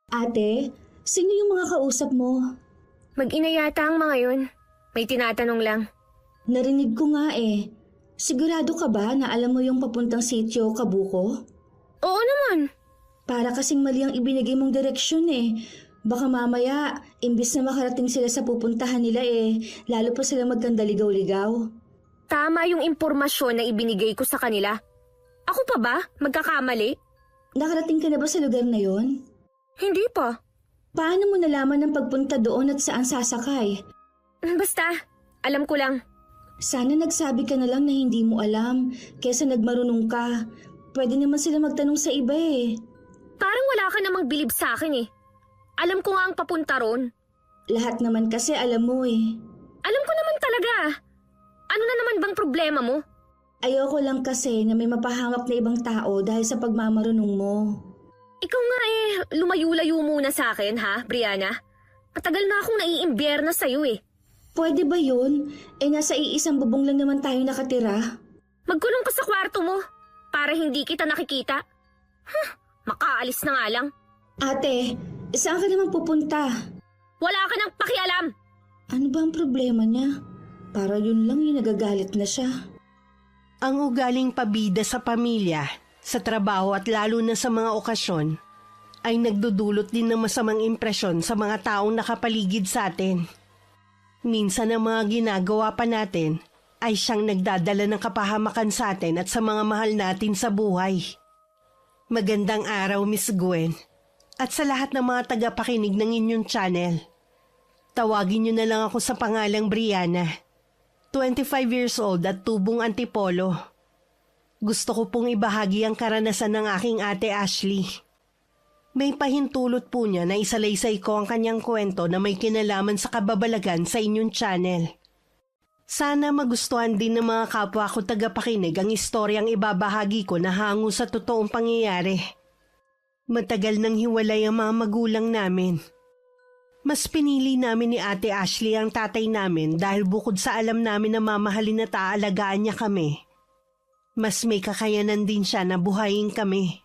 Ate, sino yung mga kausap mo? Mag-ina yata ang mga yun. May tinatanong lang. Narinig ko nga eh. Sigurado ka ba na alam mo yung papuntang sitio Kabuko? Oo naman. Para kasing mali ang ibinigay mong direksyon eh. Baka mamaya, imbis na makarating sila sa pupuntahan nila eh, lalo pa sila magkandaligaw-ligaw. Tama yung impormasyon na ibinigay ko sa kanila. Ako pa ba? Magkakamali? Nakarating ka na ba sa lugar na yon? Hindi pa. Paano mo nalaman ang pagpunta doon at saan sasakay? Basta, alam ko lang. Sana nagsabi ka na lang na hindi mo alam, kesa nagmarunong ka. Pwede naman sila magtanong sa iba eh. Parang wala ka namang bilib sa akin eh. Alam ko nga ang papunta ron. Lahat naman kasi alam mo eh. Alam ko naman talaga. Ano na naman bang problema mo? Ayoko lang kasi na may mapahamak na ibang tao dahil sa pagmamarunong mo. Ikaw nga eh, lumayo-layo muna sa akin ha, Brianna? Matagal na akong naiimbierna sa'yo eh. Pwede ba yun? Eh nasa iisang bubong lang naman tayo nakatira. Magkulong ka sa kwarto mo para hindi kita nakikita. Makaalis na nga lang. Ate, saan ka naman pupunta? Wala ka nang pakialam. Ano ba ang problema niya? Para yun lang yung nagagalit na siya. Ang ugaling pabida sa pamilya, sa trabaho at lalo na sa mga okasyon, ay nagdudulot din ng masamang impresyon sa mga taong nakapaligid sa atin. Minsan ang mga ginagawa pa natin ay siyang nagdadala ng kapahamakan sa atin at sa mga mahal natin sa buhay. Magandang araw, Miss Gwen, at sa lahat ng mga tagapakinig ng inyong channel. Tawagin niyo na lang ako sa pangalang Brianna, 25 years old at tubong Antipolo. Gusto ko pong ibahagi ang karanasan ng aking ate Ashley. May pahintulot po niya na isalaysay ko ang kanyang kwento na may kinalaman sa kababalagan sa inyong channel. Sana magustuhan din ng mga kapwa ko tagapakinig ang istoryang ibabahagi ko na hango sa totoong pangyayari. Matagal nang hiwalay ang mga magulang namin. Mas pinili namin ni Ate Ashley ang tatay namin dahil bukod sa alam namin na mamahalin at aalagaan niya kami, mas may kakayanan din siya na buhayin kami.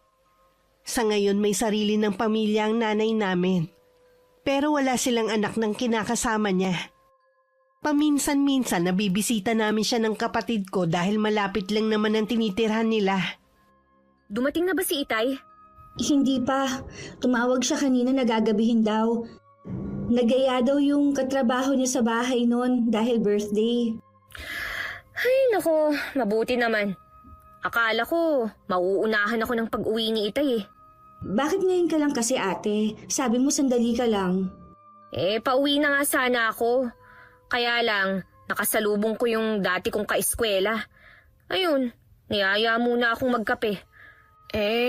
Sa ngayon may sarili ng pamilya ang nanay namin, pero wala silang anak ng kinakasama niya. Paminsan-minsan nabibisita namin siya ng kapatid ko dahil malapit lang naman ang tinitirhan nila. Dumating na ba si Itay? Hindi pa. Tumawag siya kanina na gagabihin daw. Nagaya daw yung katrabaho niya sa bahay noon dahil birthday. Ay nako, mabuti naman. Akala ko, mauunahan ako ng pag-uwi ni Itay eh. Bakit ngayon ka lang kasi ate? Sabi mo sandali ka lang. Pauwi na nga sana ako. Kaya lang, nakasalubong ko yung dati kong kaeskwela. Ayun, niyaya muna akong magkape.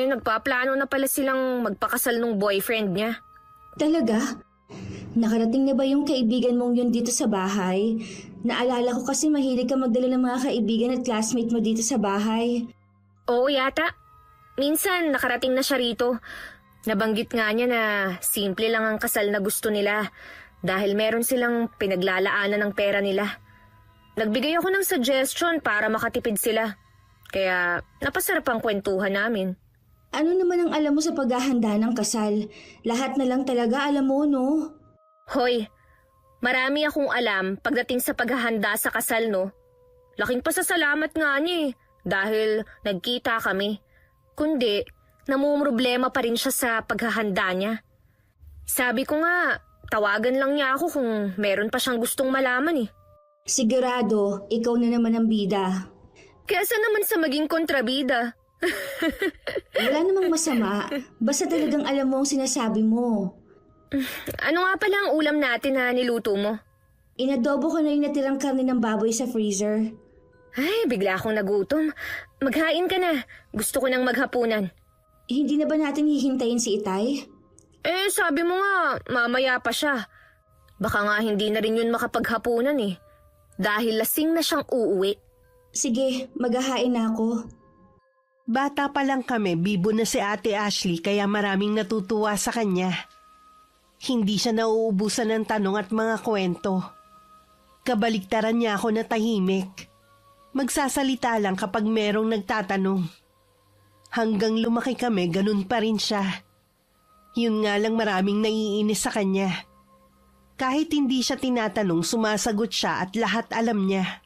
Nagpaplano na pala silang magpakasal nung boyfriend niya. Talaga? Nakarating na ba yung kaibigan mong yun dito sa bahay? Naalala ko kasi mahilig ka magdala ng mga kaibigan at classmate mo dito sa bahay. Oo yata. Minsan nakarating na siya rito. Nabanggit nga niya na simple lang ang kasal na gusto nila dahil meron silang pinaglalaanan ng pera nila. Nagbigay ako ng suggestion para makatipid sila. Kaya napasarap ang kwentuhan namin. Ano naman ang alam mo sa paghahanda ng kasal? Lahat na lang talaga alam mo, no? Hoy, marami akong alam pagdating sa paghahanda sa kasal, no? Laking pasasalamat nga niya dahil nagkita kami. Kundi, namumroblema pa rin siya sa paghahanda niya. Sabi ko nga, tawagan lang niya ako kung meron pa siyang gustong malaman Sigurado, ikaw na naman ang bida. Kesa naman sa maging kontrabida. Wala namang masama, basta talagang alam mo ang sinasabi mo. Ano nga pala ang ulam natin na niluto mo? Inadobo ko na yung natirang karne ng baboy sa freezer. Ay, bigla akong nagutom. Maghain ka na. Gusto ko nang maghapunan. Hindi na ba natin hihintayin si Itay? Sabi mo nga, mamaya pa siya. Baka nga hindi na rin yun makapaghapunan dahil lasing na siyang uuwi. Sige, maghahain na ako. Bata pa lang kami, bibo na si Ate Ashley kaya maraming natutuwa sa kanya. Hindi siya nauubusan ng tanong at mga kwento. Kabaliktaran niya ako na tahimik. Magsasalita lang kapag merong nagtatanong. Hanggang lumaki kami, ganun pa rin siya. Yun nga lang maraming naiinis sa kanya. Kahit hindi siya tinatanong, sumasagot siya at lahat alam niya.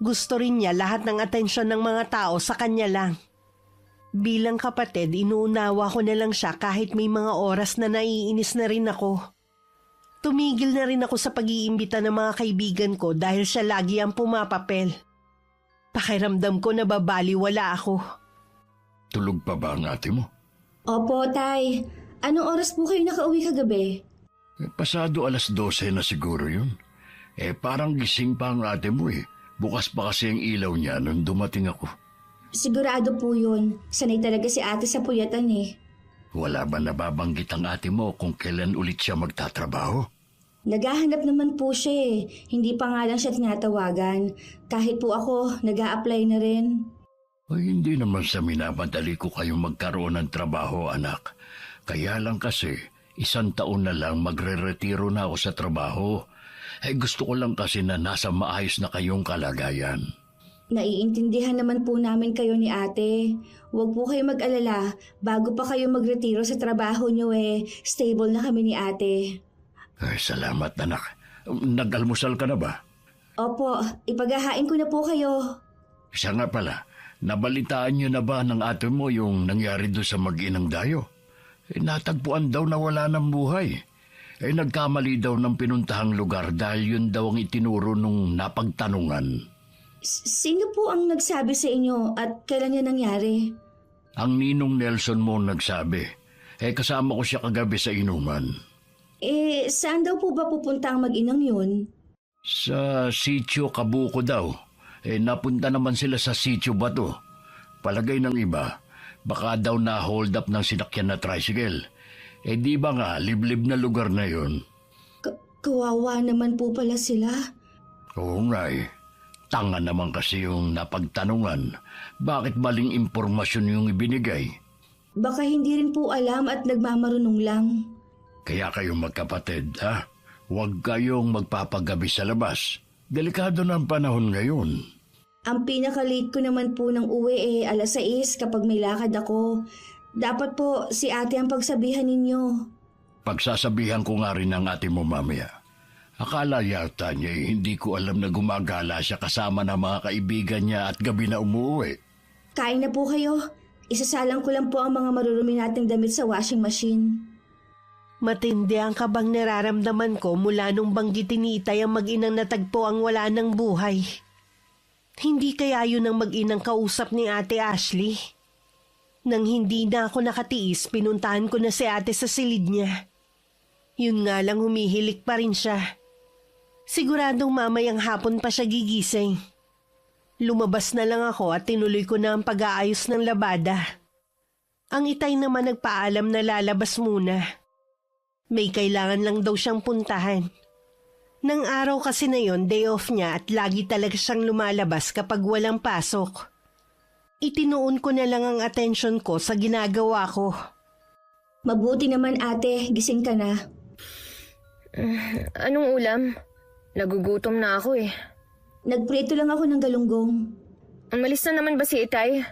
Gusto rin niya lahat ng atensyon ng mga tao sa kanya lang. Bilang kapatid, inuunawa ko na lang siya kahit may mga oras na naiinis na rin ako. Tumigil na rin ako sa pag-iimbita ng mga kaibigan ko dahil siya lagi ang pumapapel. Pakiramdam ko na babaliwala ako. Tulog pa ba ang ate mo? Opo, Tay. Anong oras po kayo nakauwi kagabi? Pasado 12:00 na siguro yun. Parang gising pa ang ate mo eh. Bukas pa kasi ang ilaw niya nung dumating ako. Sigurado po yun. Sanay talaga si ate sa puyatan eh. Wala ba nababanggit ang ate mo kung kailan ulit siya magtatrabaho? Naghahanap naman po siya eh. Hindi pa nga lang siya tinatawagan. Kahit po ako, nag-a-apply na rin. Ay, hindi naman sa minamadali ko kayong magkaroon ng trabaho, anak. Kaya lang kasi, 1 taon na lang magre-retiro na ako sa trabaho. Gusto ko lang kasi na nasa maayos na kayong kalagayan. Naiintindihan naman po namin kayo ni ate. Huwag po kayo mag-alala. Bago pa kayo magretiro sa trabaho niyo stable na kami ni ate. Salamat, anak. Nag-almusal ka na ba? Opo, ipaghahain ko na po kayo. Siya nga pala, nabalitaan niyo na ba ng ate mo yung nangyari doon sa mag-inang Dayo? Natagpuan daw na wala ng buhay. Nagkamali daw ng pinuntahang lugar dahil yun daw ang itinuro nung napagtanungan. Sino po ang nagsabi sa inyo at kailan yan nangyari? Ang ninong Nelson mo nagsabi. Kasama ko siya kagabi sa inuman. Saan daw po ba pupunta ang mag-inang yun? Sa sitio Kabuko daw. Napunta naman sila sa sitio Bato. Palagay ng iba, baka daw na-hold up ng sinakyan na tricycle. Di ba nga, liblib na lugar na yun? Kawawa naman po pala sila. Oo nga eh. Tanga naman kasi yung napagtanungan. Bakit maling impormasyon yung ibinigay? Baka hindi rin po alam at nagmamarunong lang. Kaya kayong magkapatid, ha? Huwag kayong magpapagabi sa labas. Delikado na ang panahon ngayon. Ang pinaka-late ko naman po ng uwi 6:00 kapag may lakad ako. Dapat po si ate ang pagsabihan ninyo. Pagsasabihan ko nga rin ang ate mo mamaya. Akala yata niya hindi ko alam na gumagala siya kasama ng mga kaibigan niya at gabi na umuwi. Kain na po kayo. Isasalang ko lang po ang mga marurumi nating damit sa washing machine. Matindi ang kabang nararamdaman ko mula nung banggitin ni Itay ang mag-inang natagpo ang wala ng buhay. Hindi kaya yun ang mag-inang kausap ni Ate Ashley? Nang hindi na ako nakatiis, pinuntahan ko na si ate sa silid niya. Yun nga lang humihilik pa rin siya. Siguradong mamayang hapon pa siya gigising. Lumabas na lang ako at tinuloy ko na ang pag-aayos ng labada. Ang Itay naman nagpaalam na lalabas muna. May kailangan lang daw siyang puntahan. Nang araw kasi na yon, day off niya at lagi talaga siyang lumalabas kapag walang pasok. Itinuon ko na lang ang atensyon ko sa ginagawa ko. Mabuti naman ate, gising ka na. Anong ulam? Nagugutom na ako eh. Nagprito lang ako ng galunggong. Umalis na naman ba si Itay?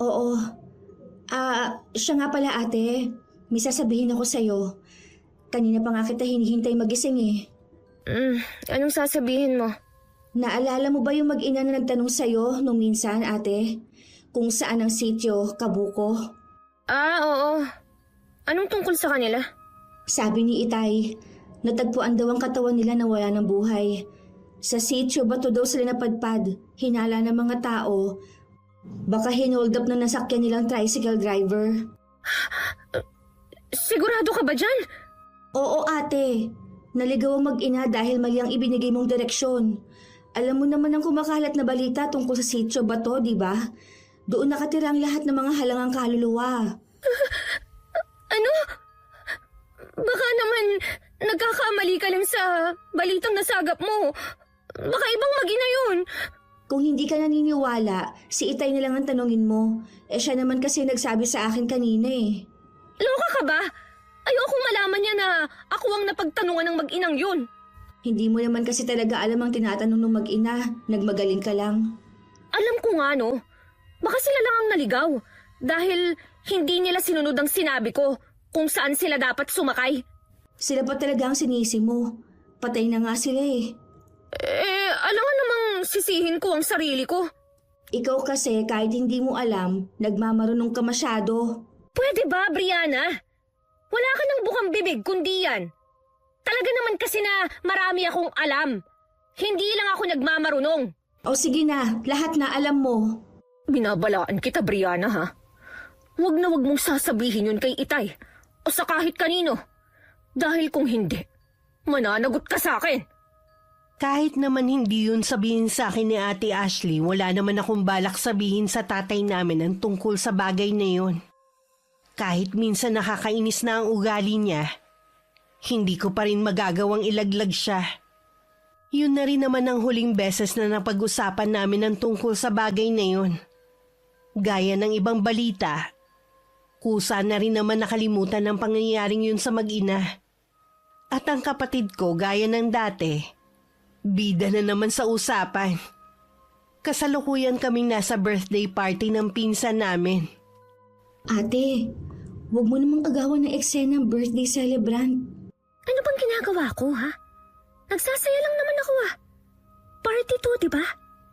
Oo. Siya nga pala ate. May sasabihin ako sa'yo. Kanina pa nga kita hinihintay magising eh. Anong sasabihin mo? Naalala mo ba yung mag-ina na nagtanong sa'yo nung minsan ate? Kung saan ang sitio, Kabuko? Oo. Anong tungkol sa kanila? Sabi ni Itay, natagpuan daw ang katawan nila na wala ng buhay. Sa sitio, bato daw sila napadpad, hinala ng mga tao. Baka hinold up na nasakyan nilang tricycle driver. Sigurado ka ba dyan? Oo ate, naligaw ang mag-ina dahil mali ang ibinigay mong direksyon. Alam mo naman ang kumakalat na balita tungkol sa sitio bato, di ba? Doon nakatira ang lahat ng mga halangang kaluluwa. Ano? Baka naman nagkakamali ka lang sa balitang nasagap mo. Baka ibang mag-ina yun. Kung hindi ka naniniwala, si Itay na lang ang tanongin mo. Siya naman kasi nagsabi sa akin kanina eh. Loka ka ba? Ayokong malaman niya na ako ang napagtanungan ng mag-inang yun. Hindi mo naman kasi talaga alam ang tinatanong ng mag-ina. Nagmagaling ka lang. Alam ko nga no. Baka sila lang ang naligaw. Dahil hindi nila sinunod ang sinabi ko. kung saan sila dapat sumakay. Sila pa talaga ang sinisi mo. Patay na nga sila eh. Alam nga namang sisihin ko ang sarili ko. Ikaw kasi kahit hindi mo alam, nagmamarunong ka masyado. Pwede ba, Brianna? Wala ka ng bukang bibig kundi yan. Talaga naman kasi na marami akong alam. Hindi lang ako nagmamarunong. O sige na, lahat na alam mo. Binabalaan kita, Brianna, ha? Huwag na huwag mong sasabihin yun kay Itay o sa kahit kanino. Dahil kung hindi, mananagot ka sa akin. Kahit naman hindi yun sabihin sa akin ni Ate Ashley, wala naman akong balak sabihin sa tatay namin ang tungkol sa bagay na yun. Kahit minsan nakakainis na ang ugali niya, hindi ko pa rin magagawang ilaglag siya. Yun na rin naman ang huling beses na napag-usapan namin ang tungkol sa bagay na yun. Gaya ng ibang balita, kusa na rin naman nakalimutan ang pangyayaring yun sa mag-ina. At ang kapatid ko, gaya ng dati, bida na naman sa usapan. Kasalukuyan kaming nasa birthday party ng pinsan namin. Ate, huwag mo namang agawan ng eksena ng birthday celebrant. Ano bang ginagawa ko, ha? Nagsasaya lang naman ako, ha? Party to, di ba?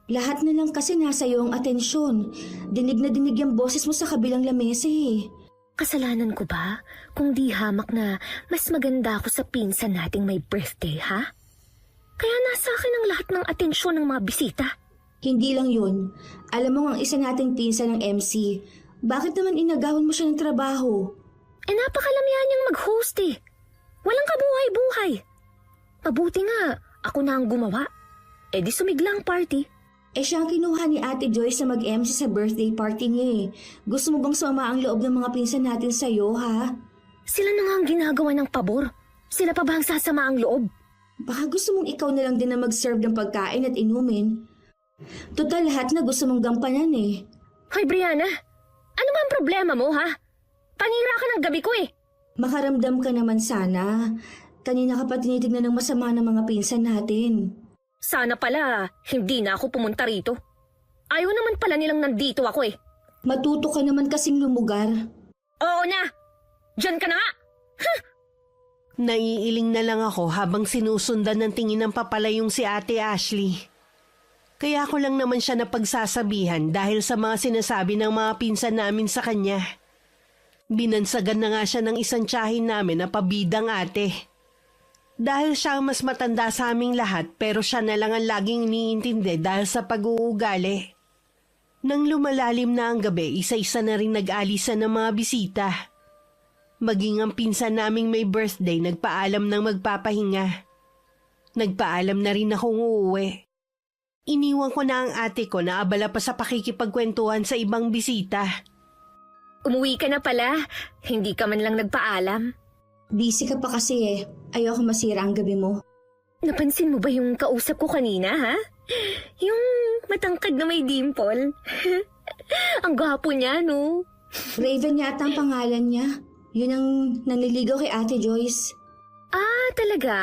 Lahat na lang kasi nasa iyo ang atensyon. Dinig na dinig yung boses mo sa kabilang lamesa eh. Kasalanan ko ba kung di hamak na mas maganda ako sa pinsan nating may birthday, ha? Kaya nasa akin ang lahat ng atensyon ng mga bisita. Hindi lang yun. Alam mo ang isa nating pinsan ng MC. Bakit naman inagawan mo siya ng trabaho? Napakalamihan niyang mag-host eh. Walang kabuhay-buhay. Mabuti nga, ako na ang gumawa. Di sumigla ang party. Siya ang kinuha ni Ate Joyce na mag-MC sa birthday party niya eh. Gusto mo bang sumama ang loob ng mga pinsan natin sa'yo, ha? Sila na nga ang ginagawa ng pabor. Sila pa ba ang sasama ang loob? Baka gusto mong ikaw na lang din na mag-serve ng pagkain at inumin. Total lahat na gusto mong gampanan eh. Hoy Brianna, ano ba ang problema mo, ha? Panira ka ng gabi ko eh. Makaramdam ka naman sana. Kanina ka pa tinitignan ng masama ng mga pinsan natin. Sana pala, hindi na ako pumunta rito. Ayaw naman pala nilang nandito ako eh. Matuto ka naman kasing lumugar. Oo na! Diyan ka na nga! Naiiling na lang ako habang sinusundan ng tingin ng papalayong si Ate Ashley. Kaya ko lang naman siya napagsasabihan dahil sa mga sinasabi ng mga pinsan namin sa kanya. Binansagan na nga siya ng isang tiyahin namin na pabidang ate. Dahil siya ang mas matanda sa aming lahat pero siya na lang ang laging iniintindi dahil sa pag-uugali. Nang lumalalim na ang gabi, isa-isa na rin nag-alisan ng mga bisita. Maging ang pinsan naming may birthday nagpaalam ng magpapahinga. Nagpaalam na rin akong uuwi. Iniwan ko na ang ate ko na abala pa sa pakikipagkwentuhan sa ibang bisita. Umuwi ka na pala. Hindi ka man lang nagpaalam. Busy ka pa kasi eh. Ayoko masira ang gabi mo. Napansin mo ba yung kausap ko kanina, ha? Yung matangkad na may dimple. Ang gwapo niya, no? Raven yata ang pangalan niya. Yun ang nanliligaw kay Ate Joyce. Ah, talaga?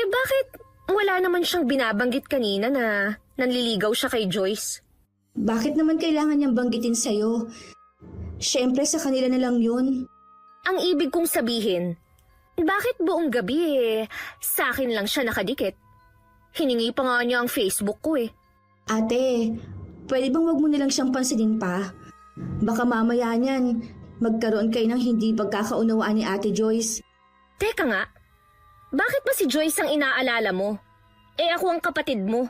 Bakit wala naman siyang binabanggit kanina na nanliligaw siya kay Joyce? Bakit naman kailangan niyang banggitin sa'yo? Siyempre sa kanila na lang yun. Ang ibig kong sabihin, bakit buong gabi sa akin lang siya nakadikit? Hiningi pa nga niya ang Facebook ko eh. Ate, pwede bang wag mo nilang siyang pansinin pa? Baka mamaya niyan, magkaroon kayo ng hindi pagkakaunawaan ni Ate Joyce. Teka nga, bakit ba si Joyce ang inaalala mo? Ako ang kapatid mo.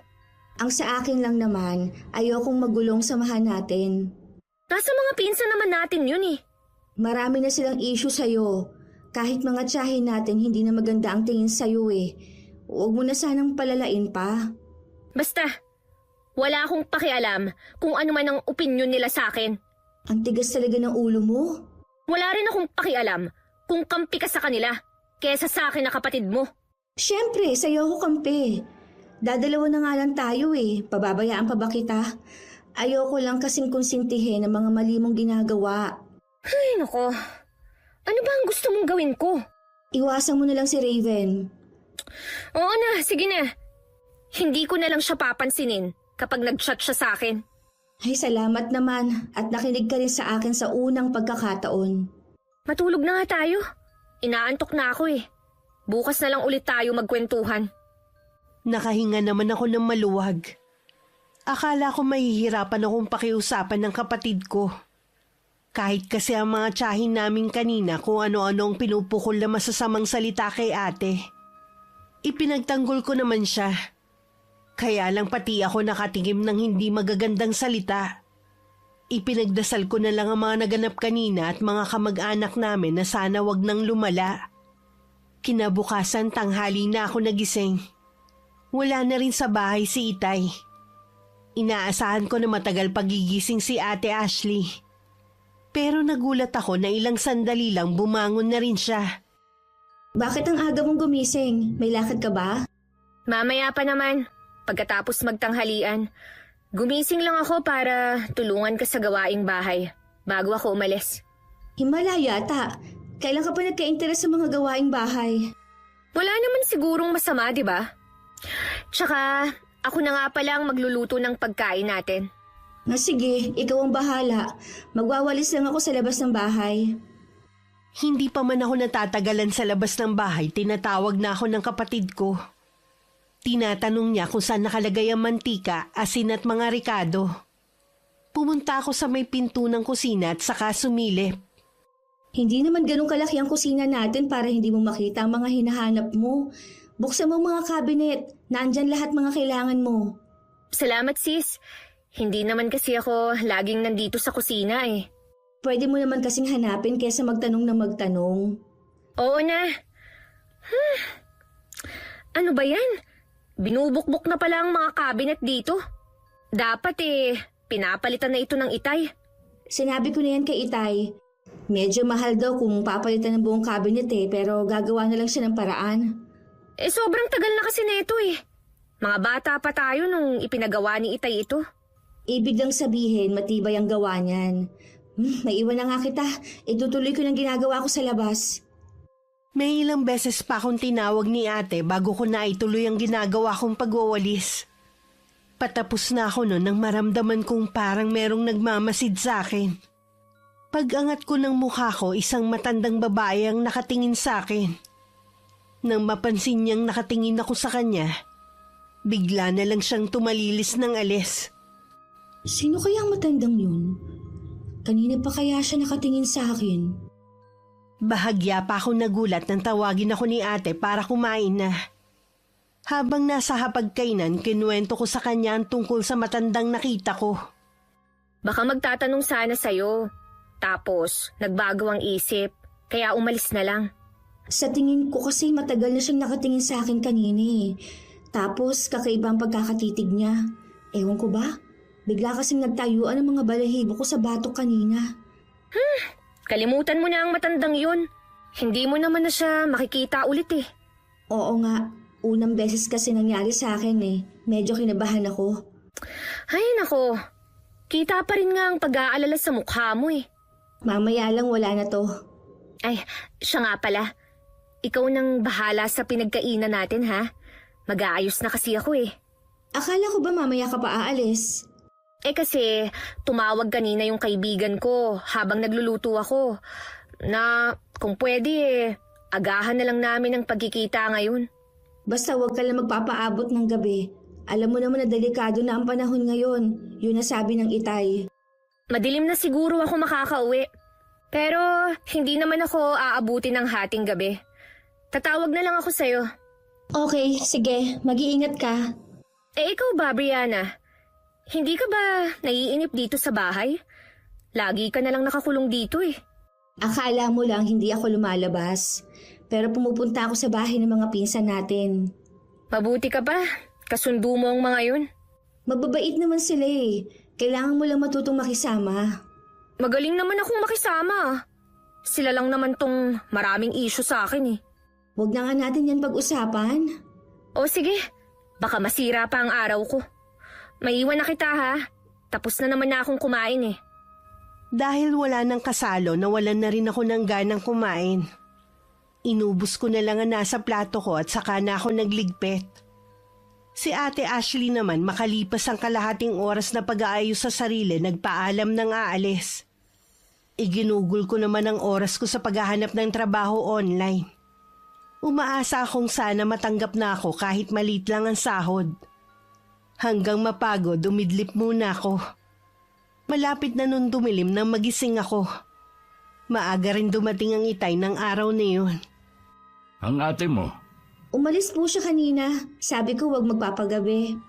Ang sa akin lang naman, ayokong magulong samahan natin. Nasa mga pinsan naman natin yun eh. Marami na silang issue sa'yo. Kahit mga tiyahin natin, hindi na maganda ang tingin sa'yo eh. Huwag mo na sanang palalain pa. Basta, wala akong pakialam kung ano man ang opinyon nila sa akin. Ang tigas talaga ng ulo mo. Wala rin akong pakialam kung kampi ka sa kanila kesa sa akin na kapatid mo. Siyempre, sa'yo ako kampi. Dadalawa na nga lang tayo eh. Pababayaan pa ba kita? Ayoko lang kasing konsintihin ang mga mali mong ginagawa. Ay, nako. Ano ba ang gusto mong gawin ko? Iwasan mo na lang si Raven. Oo na, sige na. Hindi ko na lang siya papansinin kapag nag-chat siya sa akin. Ay, salamat naman at nakinig ka rin sa akin sa unang pagkakataon. Matulog na nga tayo. Inaantok na ako eh. Bukas na lang ulit tayo magkwentuhan. Nakahinga naman ako ng maluwag. Akala ko mahihirapan akong pakiusapan ng kapatid ko. Kahit kasi ang mga tiyahin namin kanina kung ano-ano ang pinupukol na masasamang salita kay ate. Ipinagtanggol ko naman siya. Kaya lang pati ako nakatingim ng hindi magagandang salita. Ipinagdasal ko na lang ang mga naganap kanina at mga kamag-anak namin na sana wag nang lumala. Kinabukasan tanghali na ako nagising. Wala na rin sa bahay si Itay. Inaasahan ko na matagal pagigising si Ate Ashley. Pero nagulat ako na ilang sandali lang bumangon na rin siya. Bakit ang aga mong gumising? May lakad ka ba? Mamaya pa naman, pagkatapos magtanghalian. Gumising lang ako para tulungan ka sa gawaing bahay bago ako umalis. Himala yata. Kailan ka pa nagka-interes sa mga gawaing bahay? Wala naman sigurong masama, di ba? Tsaka, ako na nga pala ang magluluto ng pagkain natin. Sige, ikaw ang bahala. Magwawalis lang ako sa labas ng bahay. Hindi pa man ako natatagalan sa labas ng bahay, tinatawag na ako ng kapatid ko. Tinatanong niya kung saan nakalagay ang mantika, asin at mga rikado. Pumunta ako sa may pinto ng kusina at saka sumilip. Hindi naman ganun kalaki ang kusina natin para hindi mo makita ang mga hinahanap mo. Buksan mo ang mga cabinet. Nandyan lahat mga kailangan mo. Salamat sis. Hindi naman kasi ako laging nandito sa kusina eh. Pwede mo naman kasing hanapin kaysa magtanong na magtanong. Oo na. Ano ba yan? Binubukbok na pala ang mga cabinet dito. Dapat pinapalitan na ito ng Itay. Sinabi ko na yan kay Itay. Medyo mahal daw kung papalitan ng buong cabinet pero gagawa na lang siya ng paraan. Sobrang tagal na kasi nito eh. Mga bata pa tayo nung ipinagawa ni Itay ito. Ibig lang sabihin, matibay ang gawa niyan. Naiwan na nga kita. Itutuloy ko ng ginagawa ko sa labas. May ilang beses pa akong tinawag ni ate bago ko na ituloy ang ginagawa kong pagwawalis. Patapos na ako noon nang maramdaman kong parang merong nagmamasid sa akin. Pag-angat ko ng mukha ko, isang matandang babae ang nakatingin sa akin. Nang mapansin niyang nakatingin ako sa kanya, bigla na lang siyang tumalilis ng alis. Sino kaya ang matandang yun? Kanina pa kaya siya nakatingin sa akin? Bahagya pa ako nagulat nang tawagin ako ni ate para kumain na. Habang nasa hapagkainan, kinuwento ko sa kanya ang tungkol sa matandang nakita ko. Baka magtatanong sana sa'yo. Tapos, nagbago ang isip. Kaya umalis na lang. Sa tingin ko kasi matagal na siyang nakatingin sa akin kanina. Tapos, kakaiba ang pagkakatitig niya. Ewan ko ba? Bigla kasing nagtayuan ang mga balahibo ko sa batok kanina. Kalimutan mo na ang matandang yun. Hindi mo naman na siya makikita ulit eh. Oo nga, unang beses kasi nangyari sa akin Medyo kinabahan ako. Ay nako, kita pa rin nga ang pag-aalala sa mukha mo eh. Mamaya lang wala na to. Ay, siya nga pala. Ikaw nang bahala sa pinagkainan natin ha. Mag-aayos na kasi ako eh. Akala ko ba mamaya ka pa aalis? Kasi tumawag kanina yung kaibigan ko habang nagluluto ako na kung pwede agahan na lang namin ang pagkikita ngayon. Basta huwag ka lang magpapaabot ng gabi. Alam mo naman na delikado na ang panahon ngayon. Yun ang sabi ng Itay. Madilim na siguro ako makakauwi. Pero hindi naman ako aabuti ng hating gabi. Tatawag na lang ako sa'yo. Okay, sige. Mag-iingat ka. Ikaw ba, Brianna? Hindi ka ba naiinip dito sa bahay? Lagi ka na lang nakakulong dito eh. Akala mo lang hindi ako lumalabas. Pero pumupunta ako sa bahay ng mga pinsan natin. Mabuti ka ba? Kasundo mo ang mga yun. Mababait naman sila Kailangan mo lang matutong makisama. Magaling naman akong makisama. Sila lang naman tong maraming issue sa akin eh. Huwag na nga natin yan pag-usapan. O sige, baka masira pa ang araw ko. Maiwan na kita ha. Tapos na naman na akong kumain eh. Dahil wala nang kasalo, nawalan na rin ako ng ganang kumain. Inubos ko na lang ang nasa plato ko at saka na ako nagligpit. Si Ate Ashley naman makalipas ang kalahating oras na pag-aayos sa sarili, nagpaalam ng aalis. Iginugol ko naman ang oras ko sa paghahanap ng trabaho online. Umaasa akong sana matanggap na ako kahit maliit lang ang sahod. Hanggang mapagod, umidlip muna ako. Malapit na nun dumilim nang magising ako. Maaga rin dumating ang itay ng araw na yun. Ang ate mo, Umalis po siya kanina. Sabi ko wag magpapagabi.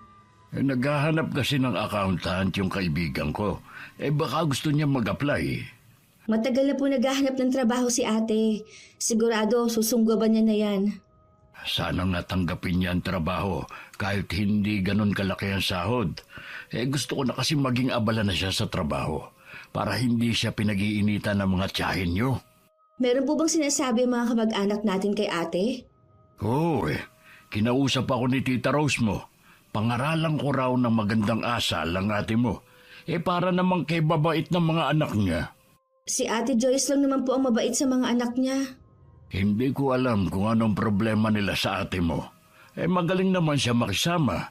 naghahanap kasi ng accountant yung kaibigan ko. Baka gusto niya mag-apply. Matagal na po naghahanap ng trabaho si ate. Sigurado susunggaban niya na yan. Sana nga tanggapin niya ang trabaho kahit hindi ganun kalaki ang sahod. Gusto ko na kasi maging abala na siya sa trabaho para hindi siya pinag-iinitan ng mga tiyahin niyo. Meron po bang sinasabi ang mga kamag-anak natin kay ate? Oo kinausap ako ni Tita Rose mo. Pangaralan ko raw ng magandang asal ang ate mo. Para namang kay babait ng mga anak niya. Si ate Joyce lang naman po ang mabait sa mga anak niya. Hindi ko alam kung anong problema nila sa ate mo. Magaling naman siya makisama.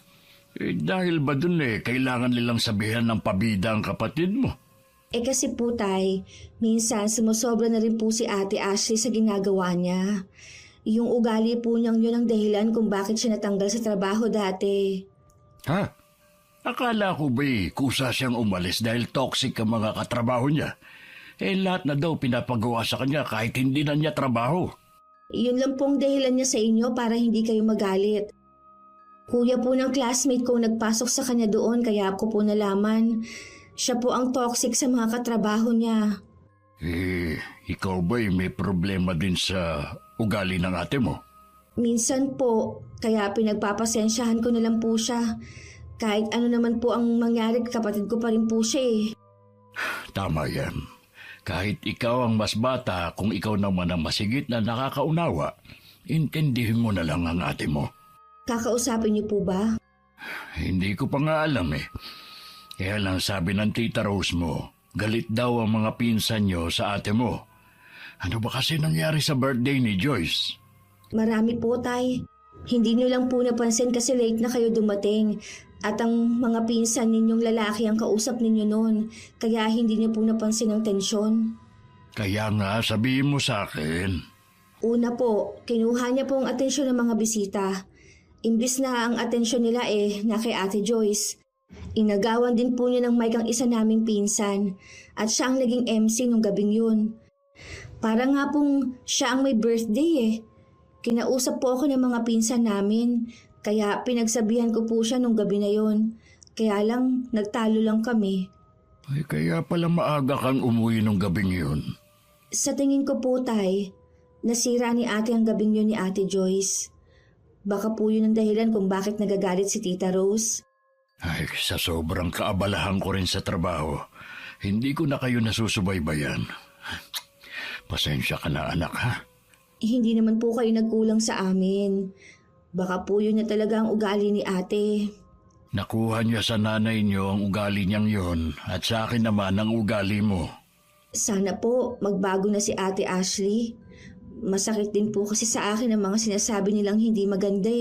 Dahil ba dun kailangan nilang sabihan ng pabida ang kapatid mo? Kasi po tay, minsan sumusobra na rin po si ate Ashley sa ginagawa niya. Yung ugali po niyang yun ang dahilan kung bakit siya natanggal sa trabaho dati. Ha? Akala ko ba'y kusa siyang umalis dahil toxic ang mga katrabaho niya? Lahat na daw pinapagawa sa kanya kahit hindi na niya trabaho. Yun lang pong dahilan niya sa inyo para hindi kayo magalit. Kuya po ng classmate ko nagpasok sa kanya doon kaya ko po nalaman. Siya po ang toxic sa mga katrabaho niya. Ikaw ba'y may problema din sa ugali ng ate mo? Minsan po, kaya pinagpapasensyahan ko na lang po siya. Kahit ano naman po ang mangyari, kapatid ko pa rin po siya eh. Tama yan. Kahit ikaw ang mas bata, kung ikaw naman ang masigit na nakakaunawa, intindihin mo na lang ang ate mo. Kakausapin niyo po ba? Hindi ko pa nga alam Kaya lang sabi ng Tita Rose mo, galit daw ang mga pinsan niyo sa ate mo. Ano ba kasi nangyari sa birthday ni Joyce? Marami po, tay. Hindi niyo lang po napansin kasi late na kayo dumating. At ang mga pinsan ninyong lalaki ang kausap ninyo noon. Kaya hindi niyo po napansin ang tensyon. Kaya nga sabihin mo sa akin. Una po, kinuha niya po ang atensyon ng mga bisita. Imbis na ang atensyon nila na kay Ate Joyce. Inagawan din po niya ng mic ang isa naming pinsan. At siya ang naging MC nung gabing yun. Para nga pong siya ang may birthday Kinausap po ako ng mga pinsan namin. Kaya pinagsabihan ko po siya nung gabi na yon. Kaya lang, nagtalo lang kami. Kaya pala maaga kang umuwi nung gabing yun. Sa tingin ko po, tay, nasira ni ate ang gabing yun ni Ate Joyce. Baka po yun ang dahilan kung bakit nagagalit si Tita Rose. Sa sobrang kaabalahan ko rin sa trabaho, hindi ko na kayo nasusubaybayan. Pasensya ka na anak ha. Hindi naman po kayo nagkulang sa amin. Baka po yun na talaga ang ugali ni ate. Nakuha niya sa nanay niyo ang ugali niyang yon at sa akin naman ang ugali mo. Sana po magbago na si Ate Ashley. Masakit din po kasi sa akin ang mga sinasabi nilang hindi maganda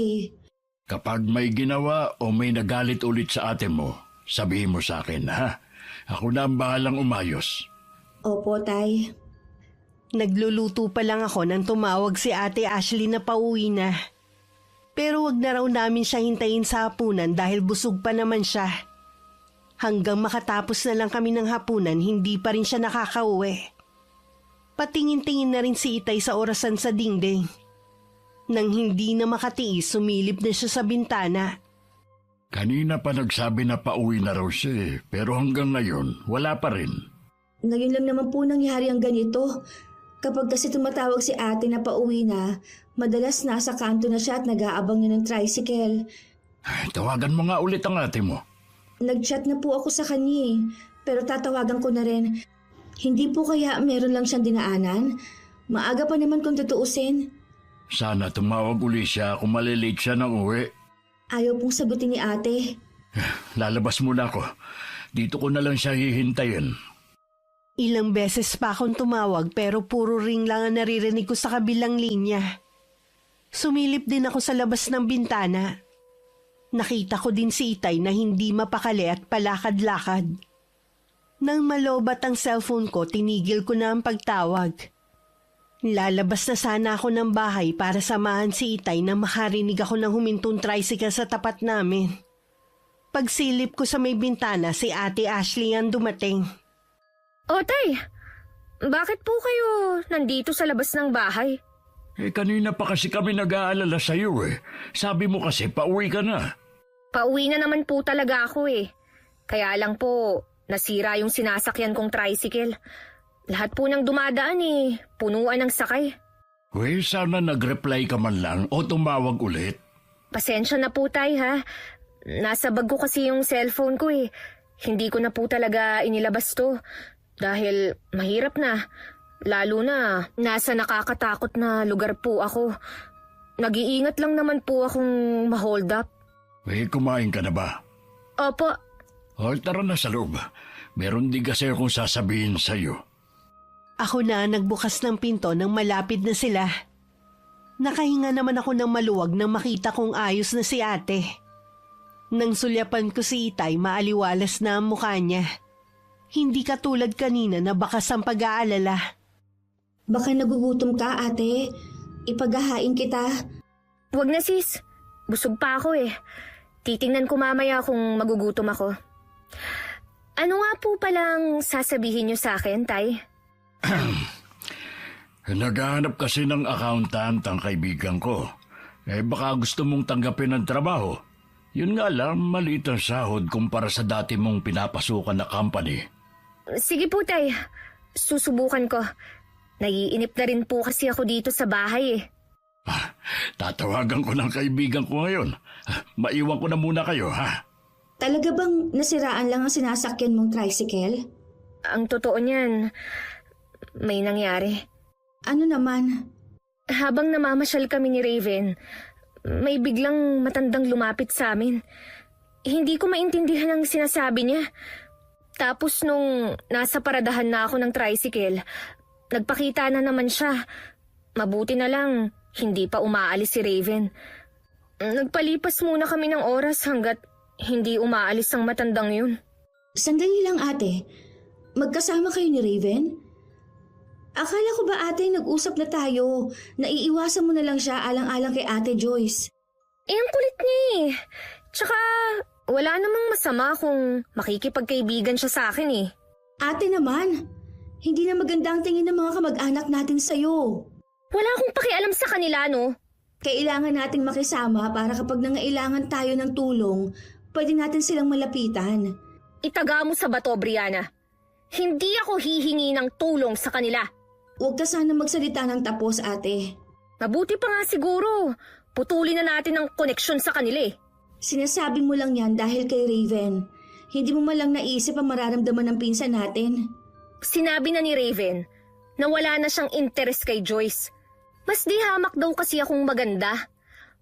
Kapag may ginawa o may nagalit ulit sa ate mo, sabihin mo sa akin ha. Ako na ang bahalang umayos. Opo, tay. Nagluluto pa lang ako nang tumawag si Ate Ashley na pauwi na. Pero wag na raw namin siya hintayin sa hapunan dahil busog pa naman siya. Hanggang makatapos na lang kami ng hapunan, hindi pa rin siya nakakauwi. Patingin-tingin na rin si Itay sa orasan sa dingding. Nang hindi na makatiis, sumilip na siya sa bintana. Kanina pa nagsabi na pauwi na raw siya pero hanggang ngayon wala pa rin. Ngayon lang naman po nangyari ang ganito. Kapag kasi tumatawag si ate na pauwi na, madalas nasa kanto na siya at nag-aabang niya ng tricycle. Tawagan mo nga ulit ang ate mo. Nag-chat na po ako sa kanya pero tatawagan ko na rin. Hindi po kaya meron lang siyang dinaanan? Maaga pa naman kung tutuusin. Sana tumawag uli siya kung malilate siya ng uwi. Ayaw pong sagutin ni ate. Lalabas muna ako. Dito ko na lang siya hihintayin. Ilang beses pa akong tumawag pero puro ring lang ang naririnig ko sa kabilang linya. Sumilip din ako sa labas ng bintana. Nakita ko din si Itay na hindi mapakali at palakad-lakad. Nang malobat ang cellphone ko, tinigil ko na ang pagtawag. Lalabas na sana ako ng bahay para samahan si Itay na makarinig ako ng humintong tricycle sa tapat namin. Pagsilip ko sa may bintana, si Ate Ashley ang dumating. O tay, bakit po kayo nandito sa labas ng bahay? Kanina pa kasi kami nag-aalala sa iyo Sabi mo kasi pauwi ka na. Pauwi na naman po talaga ako eh. Kaya lang po, nasira yung sinasakyan kong tricycle. Lahat po ng dumadaan punuan ng sakay. Sana nag-reply ka man lang o tumawag ulit. Pasensya na po tay ha. Nasa bag ko kasi yung cellphone ko eh. Hindi ko na po talaga inilabas to. Dahil mahirap na. Lalo na nasa nakakatakot na lugar po ako. Nag-iingat lang naman po akong ma-hold up. Kumain ka na ba? Opo. Tara na sa loob. Meron din kasi akong sasabihin sa iyo. Ako na nagbukas ng pinto nang malapit na sila. Nakahinga naman ako ng maluwag nang makita kong ayos na si ate. Nang sulyapan ko si Itay, maaliwalas na ang mukha niya. Hindi katulad kanina na bakas ang pag-aalala. Baka nagugutom ka, ate. Ipaghahain kita. Wag na sis. Busog pa ako eh. Titingnan ko mamaya kung magugutom ako. Ano nga po palang sasabihin niyo sa akin, Tay? Naghahanap kasi ng accountant ang kaibigan ko. Baka gusto mong tanggapin ang trabaho. Yun nga lang, maliit ang sahod kumpara sa dati mong pinapasukan na company. Sige po, Tay. Susubukan ko. Naiinip na rin po kasi ako dito sa bahay eh. Tatawagan ko ng kaibigan ko ngayon. Maiwan ko na muna kayo, ha? Talaga bang nasiraan lang ang sinasakyan mong tricycle? Ang totoo niyan, may nangyari. Ano naman? Habang namamasyal kami ni Raven, may biglang matandang lumapit sa amin. Hindi ko maintindihan ang sinasabi niya. Tapos nung nasa paradahan na ako ng tricycle, nagpakita na naman siya. Mabuti na lang, hindi pa umaalis si Raven. Nagpalipas muna kami ng oras hanggat hindi umaalis ang matandang yun. Sandali lang, ate. Magkasama kayo ni Raven? Akala ko ba, ate, nag-usap na tayo? Naiiwasan mo na lang siya alang-alang kay Ate Joyce. Ang kulit niya eh. Tsaka wala namang masama kung makikipagkaibigan siya sa akin eh. Ate naman, hindi na maganda ang tingin ng mga kamag-anak natin sa'yo. Wala akong pakialam sa kanila, no? Kailangan nating makisama para kapag nangailangan tayo ng tulong, pwede natin silang malapitan. Itaga mo sa bato, Brianna. Hindi ako hihingi ng tulong sa kanila. Huwag ka sana magsalita ng tapos, ate. Mabuti pa nga siguro. Putulin na natin ang koneksyon sa kanila eh. Sinasabi mo lang yan dahil kay Raven. Hindi mo malang naisip ang mararamdaman ng pinsan natin. Sinabi na ni Raven na wala na siyang interest kay Joyce. Mas di hamak daw kasi akong maganda.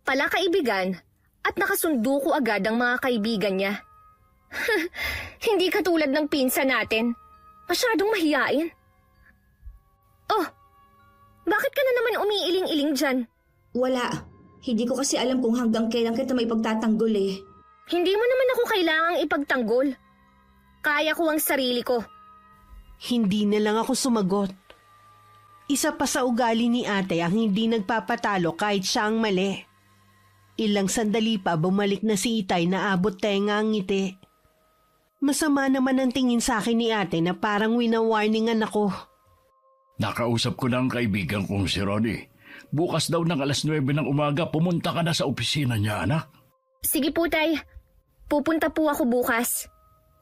Pala kaibigan at nakasundo ko agad ang mga kaibigan niya. Hindi katulad ng pinsan natin. Masyadong mahiyain. Oh, bakit ka na naman umiiling-iling dyan? Wala. Hindi ko kasi alam kung hanggang kailan kita may pagtatanggol eh. Hindi mo naman ako kailangang ipagtanggol. Kaya ko ang sarili ko. Hindi na lang ako sumagot. Isa pa sa ugali ni ate ang hindi nagpapatalo kahit siya ang mali. Ilang sandali pa bumalik na si Itay na abot tenga ang ngiti. Masama naman ang tingin sa akin ni ate na parang wina-warningan ako. Nakausap ko na ang kaibigan kong si Ronnie. Bukas daw ng 9:00 ng umaga, pumunta ka na sa opisina niya, anak. Sige po, Tay. Pupunta po ako bukas.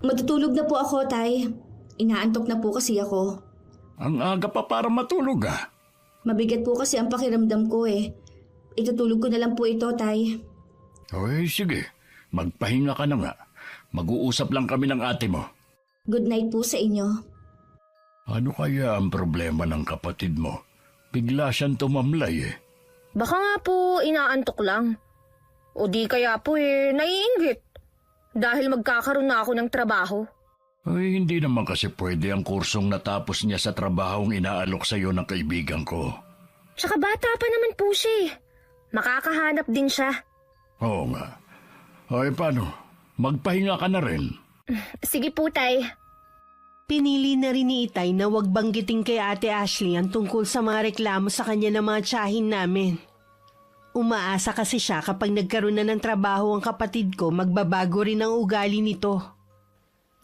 Matutulog na po ako, Tay. Inaantok na po kasi ako. Ang aga pa para matulog, ah. Mabigat po kasi ang pakiramdam ko eh. Itutulog ko na lang po ito, Tay. Sige. Magpahinga ka na nga. Mag-uusap lang kami ng ate mo. Good night po sa inyo. Ano kaya ang problema ng kapatid mo? Bigla siyang tumamlay eh. Baka nga po inaantok lang. O di kaya po naiinggit. Dahil magkakaroon na ako ng trabaho. Ay, hindi naman kasi pwede ang kursong natapos niya sa trabahong inaalok sa iyo ng kaibigan ko. Tsaka bata pa naman po siya eh. Makakahanap din siya. Oo nga. Ay, paano? Magpahinga ka na rin. Sige po, Tay. Pinili na rin ni Itay na wag banggitin kay Ate Ashley ang tungkol sa mga reklamo sa kanya ng mga tiyahin namin. Umaasa kasi siya kapag nagkaroon na ng trabaho ang kapatid ko, magbabago rin ang ugali nito.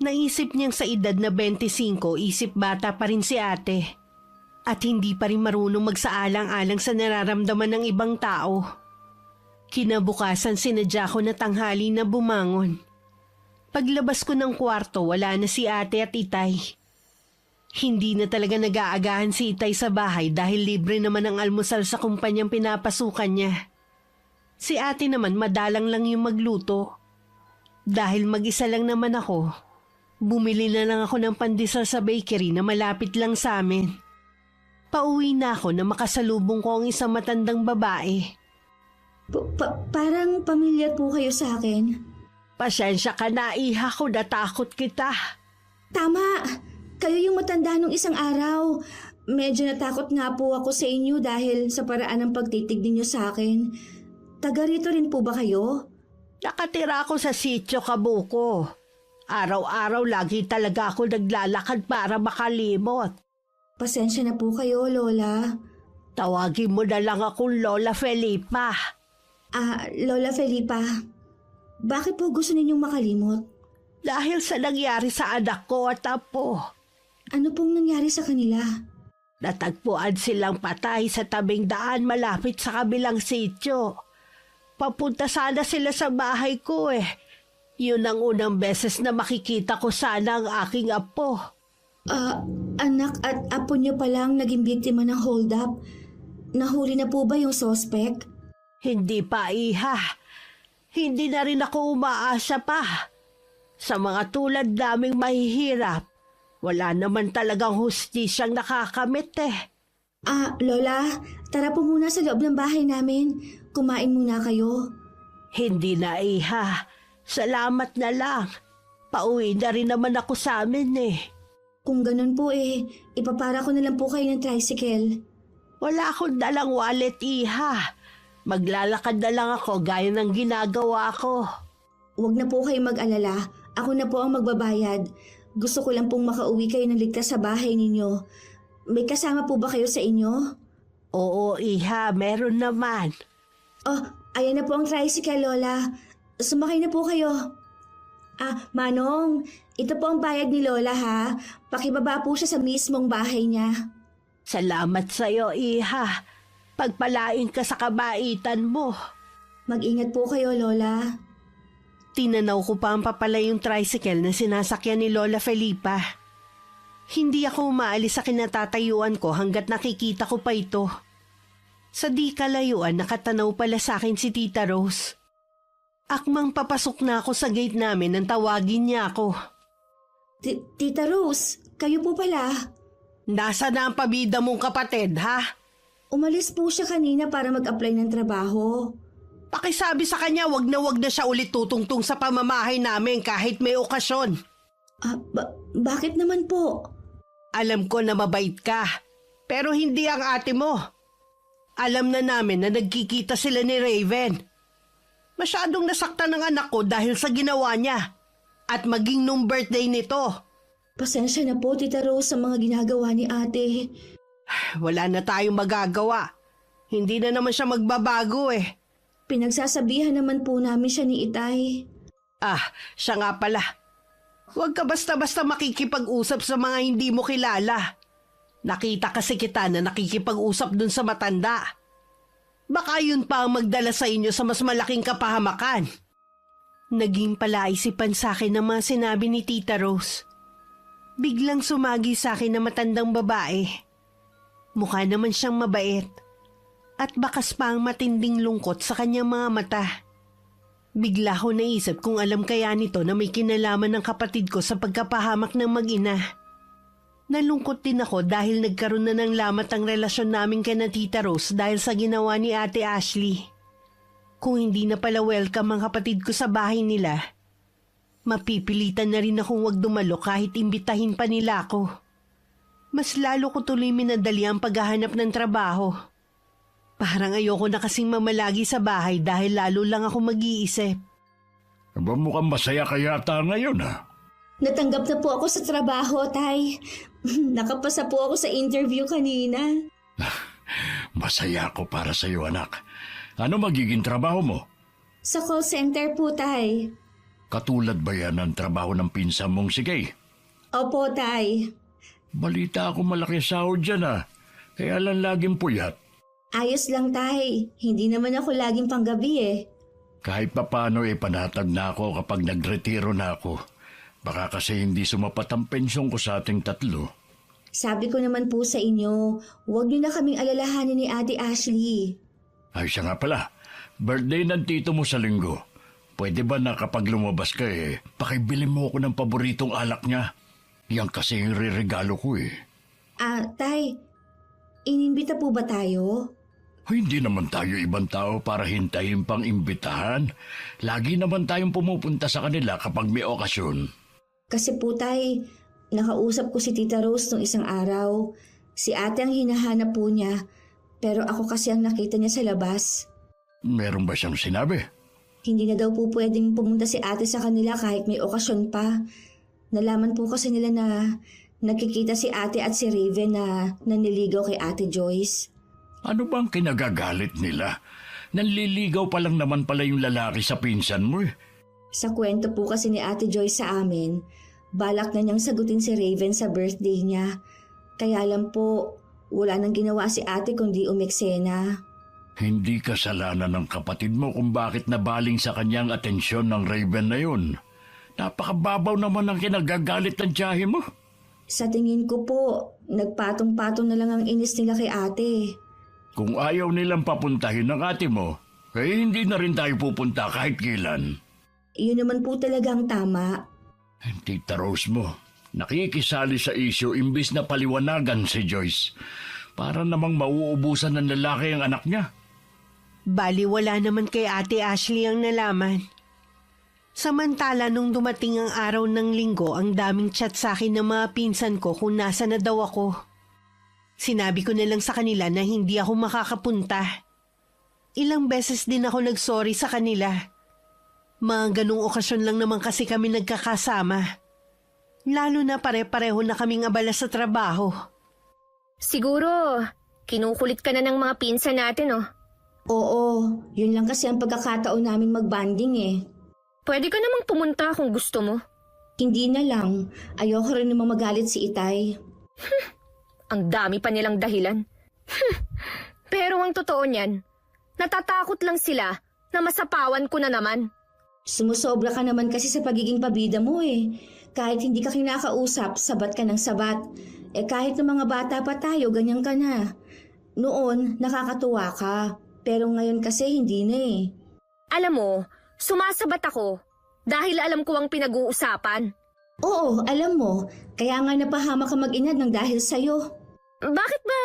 Naisip niyang sa edad na 25, isip bata pa rin si ate. At hindi pa rin marunong magsaalang-alang sa nararamdaman ng ibang tao. Kinabukasan sinadya ko na tanghali na bumangon. Paglabas ko ng kwarto, wala na si ate at Itay. Hindi na talaga nag-aagahan si Itay sa bahay dahil libre naman ang almusal sa kumpanyang pinapasukan niya. Si ate naman madalang lang yung magluto. Dahil mag-isa lang naman ako, bumili na lang ako ng pandesal sa bakery na malapit lang sa amin. Pauwi na ako na makasalubong ko ang isang matandang babae. Parang pamilyar po kayo sa akin. Pasensya ka na, iha ko, natakot kita. Tama! Kayo yung matanda nung isang araw. Medyo natakot nga po ako sa inyo dahil sa paraan ng pagtitig ninyo sa akin. Taga rito rin po ba kayo? Nakatira ako sa sitio Kabuko. Araw-araw lagi talaga ako naglalakad para makalimot. Pasensya na po kayo, Lola. Tawagin mo na lang akong Lola Felipa. Lola Felipa. Bakit po gusto ninyong makalimot? Dahil sa nangyari sa anak ko at apo. Ano pong nangyari sa kanila? Natagpuan silang patay sa tabing daan malapit sa kabilang sitio. Papunta sana sila sa bahay ko eh. Yun ang unang beses na makikita ko sana ang aking apo. Anak at apo niyo palang naging biktima ng hold-up. Nahuli na po ba yung suspect? Hindi pa, iha. Hindi na rin ako umaasa pa. Sa mga tulad naming mahihirap, wala naman talagang hustisyang nakakamit eh. Lola, tara po muna sa loob ng bahay namin. Kumain muna kayo. Hindi na, iha. Salamat na lang. Pauwi na rin naman ako sa amin eh. Kung ganun po ipapara ko na lang po kayo ng tricycle. Wala akong dalang wallet, iha. Maglalakad na lang ako gaya ng ginagawa ko. Huwag na po kayo mag-alala. Ako na po ang magbabayad. Gusto ko lang pong makauwi kayo ng ligtas sa bahay ninyo. May kasama po ba kayo sa inyo? Oo, iha. Meron naman. Ayan na po ang tricycle, Lola. Sumakay na po kayo. Manong, ito po ang bayad ni Lola ha. Pakibaba po siya sa mismong bahay niya. Salamat sa'yo, iha. Pagpalain ka sa kabaitan mo. Mag-ingat po kayo, Lola. Tinanaw ko pa ang papalayong tricycle na sinasakyan ni Lola Felipa. Hindi ako umaalis sa kinatatayuan ko hanggat nakikita ko pa ito. Sa di kalayuan, nakatanaw pala sa akin si Tita Rose. Akmang papasok na ako sa gate namin nang tawagin niya ako. Tita Rose, kayo po pala. Nasaan na ang pabida mong kapatid, ha? Umalis po siya kanina para mag-apply ng trabaho. Pakisabi sa kanya wag na siya ulit tutungtong sa pamamahay namin kahit may okasyon. Bakit naman po? Alam ko na mabait ka, pero hindi ang ate mo. Alam na namin na nagkikita sila ni Raven. Masyadong nasaktan ng anak ko dahil sa ginawa niya at maging nung birthday nito. Pasensya na po, Tita Rose, sa mga ginagawa ni ate. Wala na tayong magagawa. Hindi na naman siya magbabago eh. Pinagsasabihan naman po namin siya ni Itay. Siya nga pala. Huwag ka basta-basta makikipag-usap sa mga hindi mo kilala. Nakita kasi kita na nakikipag-usap dun sa matanda. Baka yun pa ang magdala sa inyo sa mas malaking kapahamakan. Naging palaisipan sa akin ang mga sinabi ni Tita Rose. Biglang sumagi sa akin na matandang babae. Mukha naman siyang mabait. At bakas pa ang matinding lungkot sa kanyang mga mata. Bigla ko naisip kung alam kaya nito na may kinalaman ng kapatid ko sa pagkapahamak ng mag-ina. Nalungkot din ako dahil nagkaroon na ng lamat ang relasyon namin kay na Tita Rose dahil sa ginawa ni Ate Ashley. Kung hindi na pala welcome ang kapatid ko sa bahay nila, mapipilitan na rin akong wag dumalo kahit imbitahin pa nila ako. Mas lalo ko tuloy minadali ang paghahanap ng trabaho. Parang ayoko na kasing mamalagi sa bahay dahil lalo lang ako mag-iisip. Mukhang masaya ka yata ngayon ha? Natanggap na po ako sa trabaho, Tay. Nakapasa po ako sa interview kanina. Masaya ako para sa iyo, anak. Ano magiging trabaho mo? Sa call center po, Tay. Katulad ba yan ng trabaho ng pinsan mong si Kay? Opo, Tay. Balita ako malaki sahod dyan Kaya lang laging puyat. Ayos lang, Tay. Hindi naman ako laging panggabi eh. Kahit papano panatag na ako kapag nagretiro na ako. Baka kasi hindi sumapat ang pensyon ko sa ating tatlo. Sabi ko naman po sa inyo, huwag niyo na kaming alalahanin ni Ate Ashley. Ay siya nga pala, birthday ng tito mo sa linggo. Pwede ba na kapag lumabas ka pakibili mo ako ng paboritong alak niya? Yan kasi yung riregalo ko Tay, inimbita po ba tayo? Hindi naman tayo ibang tao para hintayin pang imbitahan. Lagi naman tayong pumupunta sa kanila kapag may okasyon. Kasi po, Tay, nakausap ko si Tita Rose nung isang araw. Si ate ang hinahanap po niya, pero ako kasi ang nakita niya sa labas. Meron ba siyang sinabi? Hindi na daw po pwedeng pumunta si ate sa kanila kahit may okasyon pa. Nalaman po kasi nila na nakikita si ate at si Raven na naniligaw kay Ate Joyce. Ano bang kinagagalit nila? Nanliligaw pa lang naman pala yung lalaki sa pinsan mo Sa kwento po kasi ni Ate Joyce sa amin, balak na niyang sagutin si Raven sa birthday niya. Kaya lang po, wala nang ginawa si ate kundi umeksena. Hindi kasalanan ng kapatid mo kung bakit nabaling sa kanyang atensyon ng Raven na yun. Napakababaw naman ang kinagagalit ng tiyahe mo. Sa tingin ko po, nagpatong-patong na lang ang inis nila kay ate. Kung ayaw nilang papuntahin ng ate mo, hindi na rin tayo pupunta kahit kailan. Yun naman po talagang tama. Tita Rose mo, nakikisali sa isyo imbis na paliwanagan si Joyce. Para namang mauubusan ng lalaki ang anak niya. Bali wala naman kay Ate Ashley ang nalaman. Samantala nung dumating ang araw ng linggo, ang daming chat sa akin ng mga pinsan ko kung nasa na daw ako. Sinabi ko na lang sa kanila na hindi ako makakapunta. Ilang beses din ako nagsorry sa kanila. Mga ganung okasyon lang naman kasi kami nagkakasama. Lalo na pare-pareho na kaming abala sa trabaho. Siguro, kinukulit ka na ng mga pinsan natin, Oo, yun lang kasi ang pagkakataon naming magbanding eh. Pwede ka namang pumunta kung gusto mo. Hindi na lang, ayoko rin namang magalit si Itay. Ang dami pa nilang dahilan. Pero ang totoo niyan, natatakot lang sila na masapawan ko na naman. Sumusobra ka naman kasi sa pagiging pabida mo eh. Kahit hindi ka kinakausap, sabat ka ng sabat. Kahit ng mga bata pa tayo, ganyan ka na. Noon, nakakatuwa ka. Pero ngayon kasi hindi na eh. Alam mo, sumasabat ako dahil alam ko ang pinag-uusapan. Oo, alam mo. Kaya nga napahama ka mag-inad ng dahil sa'yo. Bakit ba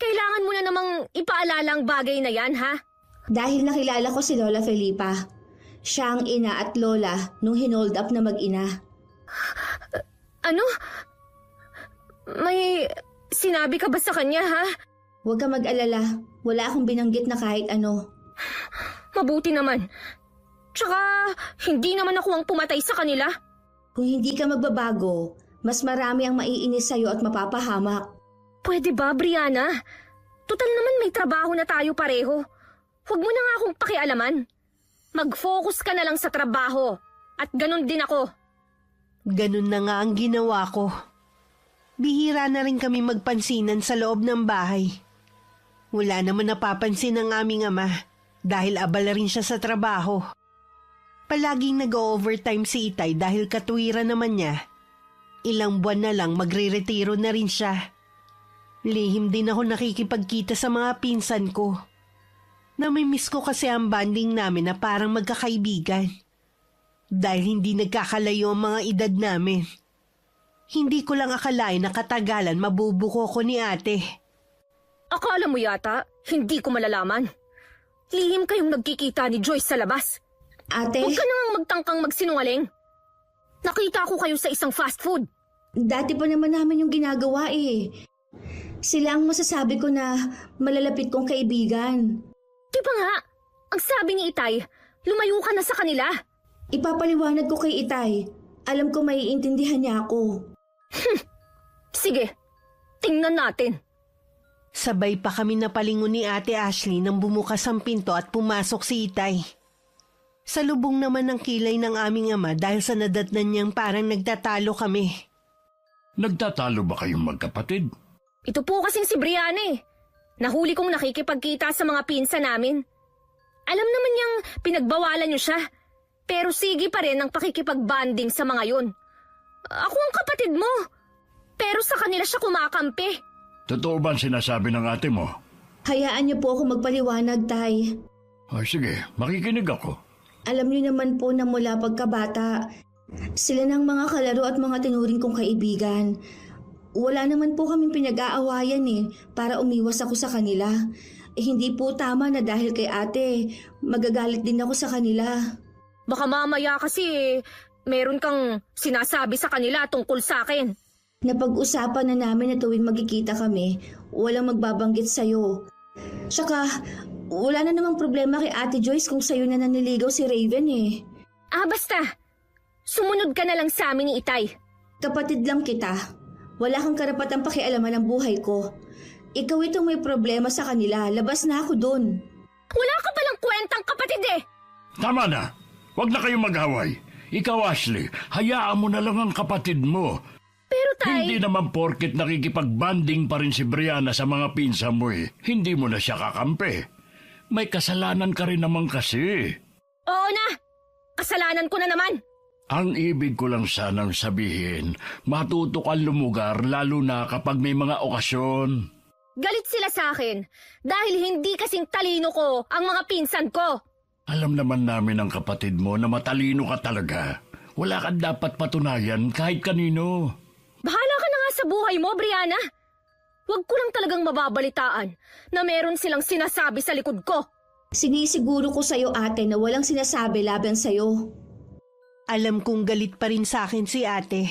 kailangan mo na namang ipaalala ang bagay na yan, ha? Dahil nakilala ko si Lola Felipa. Siya ang ina at lola nung hinold up na mag-ina. Ano? May sinabi ka ba sa kanya, ha? Huwag ka mag-alala. Wala akong binanggit na kahit ano. Mabuti naman. Tsaka, hindi naman ako ang pumatay sa kanila. Kung hindi ka magbabago, mas marami ang maiinis sa'yo at mapapahamak. Pwede ba, Brianna? Total naman may trabaho na tayo pareho. Huwag mo na nga akong pakialaman. Mag-focus ka na lang sa trabaho. At ganun din ako. Ganun na nga ang ginawa ko. Bihira na rin kami magpansinan sa loob ng bahay. Wala naman napapansin ang aming ama dahil abala rin siya sa trabaho. Palaging nag-overtime si Itay dahil katwiran naman niya. Ilang buwan na lang magre-retiro na rin siya. Lihim din ako nakikipagkita sa mga pinsan ko. Namimiss ko kasi ang bonding namin na parang magkakaibigan. Dahil hindi nagkakalayo ang mga edad namin. Hindi ko lang akalain na katagalan mabubuko ko ni ate. Akala mo yata, hindi ko malalaman. Lihim kayong nagkikita ni Joyce sa labas. Ate, Huwag ka nang magtangkang magsinungaling. Nakita ko kayo sa isang fast food. dati pa naman namin yung ginagawa eh. Sila ang masasabi ko na malalapit kong kaibigan. Di ba nga? Ang sabi ni Itay, lumayo ka na sa kanila. Ipapaliwanag ko kay Itay. Alam ko maiintindihan niya ako. Sige, tingnan natin. Sabay pa kami napalingon ni Ate Ashley nang bumukas ang pinto at pumasok si Itay. Salubong naman ng kilay ng aming ama dahil sa nadatnan niyang parang nagtatalo kami. Nagtatalo ba kayong magkapatid? Ito po kasing si Brianna eh. Nahuli kong nakikipagkita sa mga pinsa namin. Alam naman niyang pinagbawalan niyo siya. Pero sige pa rin ang pakikipagbanding sa mga yun. Ako ang kapatid mo. Pero sa kanila siya kumakampi. Totoo ba ang sinasabi ng ate mo? Hayaan niyo po ako magpaliwanag, Tay. Sige, makikinig ako. Alam niyo naman po na mula pagkabata, sila ng mga kalaro at mga tinuring kong kaibigan. Wala naman po kaming pinag-aawayan para umiwas ako sa kanila. Hindi po tama na dahil kay ate, magagalit din ako sa kanila. Baka mamaya kasi meron kang sinasabi sa kanila tungkol sa akin. Napag-usapan na namin na tuwing magkikita kami, walang magbabanggit sa'yo. Tsaka, wala na namang problema kay Ate Joyce kung sa'yo na naniligaw si Raven Basta. Sumunod ka na lang sa amin ni Itay. Kapatid lang kita. Wala kang karapatang pakialaman ang buhay ko. Ikaw itong may problema sa kanila. Labas na ako dun. Wala ka palang kwentang kapatid eh. Tama na! Huwag na kayong mag-away. Ikaw, Ashley, hayaan mo na lang ang kapatid mo. Pero Tay... Hindi naman porket nakikipagbanding pa rin si Brianna sa mga pinsa mo hindi mo na siya kakampi. May kasalanan ka rin naman kasi. Oo na! Kasalanan ko na naman. Ang ibig ko lang sanang sabihin, matuto kang lumugar lalo na kapag may mga okasyon. Galit sila sa akin dahil hindi kasing talino ko ang mga pinsan ko. Alam naman namin ang kapatid mo na matalino ka talaga. Wala kang dapat patunayan kahit kanino. Bahala ka na nga sa buhay mo, Brianna. Huwag ko lang talagang mababalitaan na meron silang sinasabi sa likod ko. Sinisiguro ko sa'yo, ate, na walang sinasabi laban sa'yo. Alam kong galit pa rin sa akin si ate.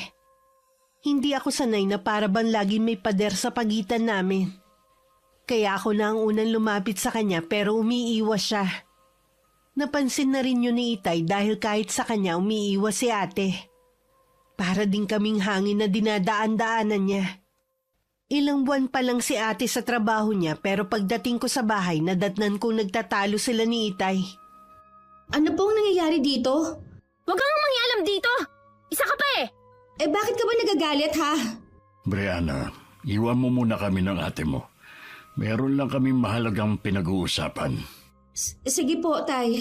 Hindi ako sanay na para bang laging may pader sa pagitan namin. Kaya ako na ang unang lumapit sa kanya pero umiiwas siya. Napansin na rin yun ni Itay dahil kahit sa kanya umiiwas si ate. Para din kaming hangin na dinadaan-daanan niya. Ilang buwan pa lang si ate sa trabaho niya pero pagdating ko sa bahay nadatnan kong nagtatalo sila ni Itay. Ano pong nangyayari dito? Huwag kang mangialam dito! Isa ka pa eh! Bakit ka ba nagagalit, ha? Brianna, iwan mo muna kami ng ate mo. Meron lang kaming mahalagang pinag-uusapan. Sige po, Tay.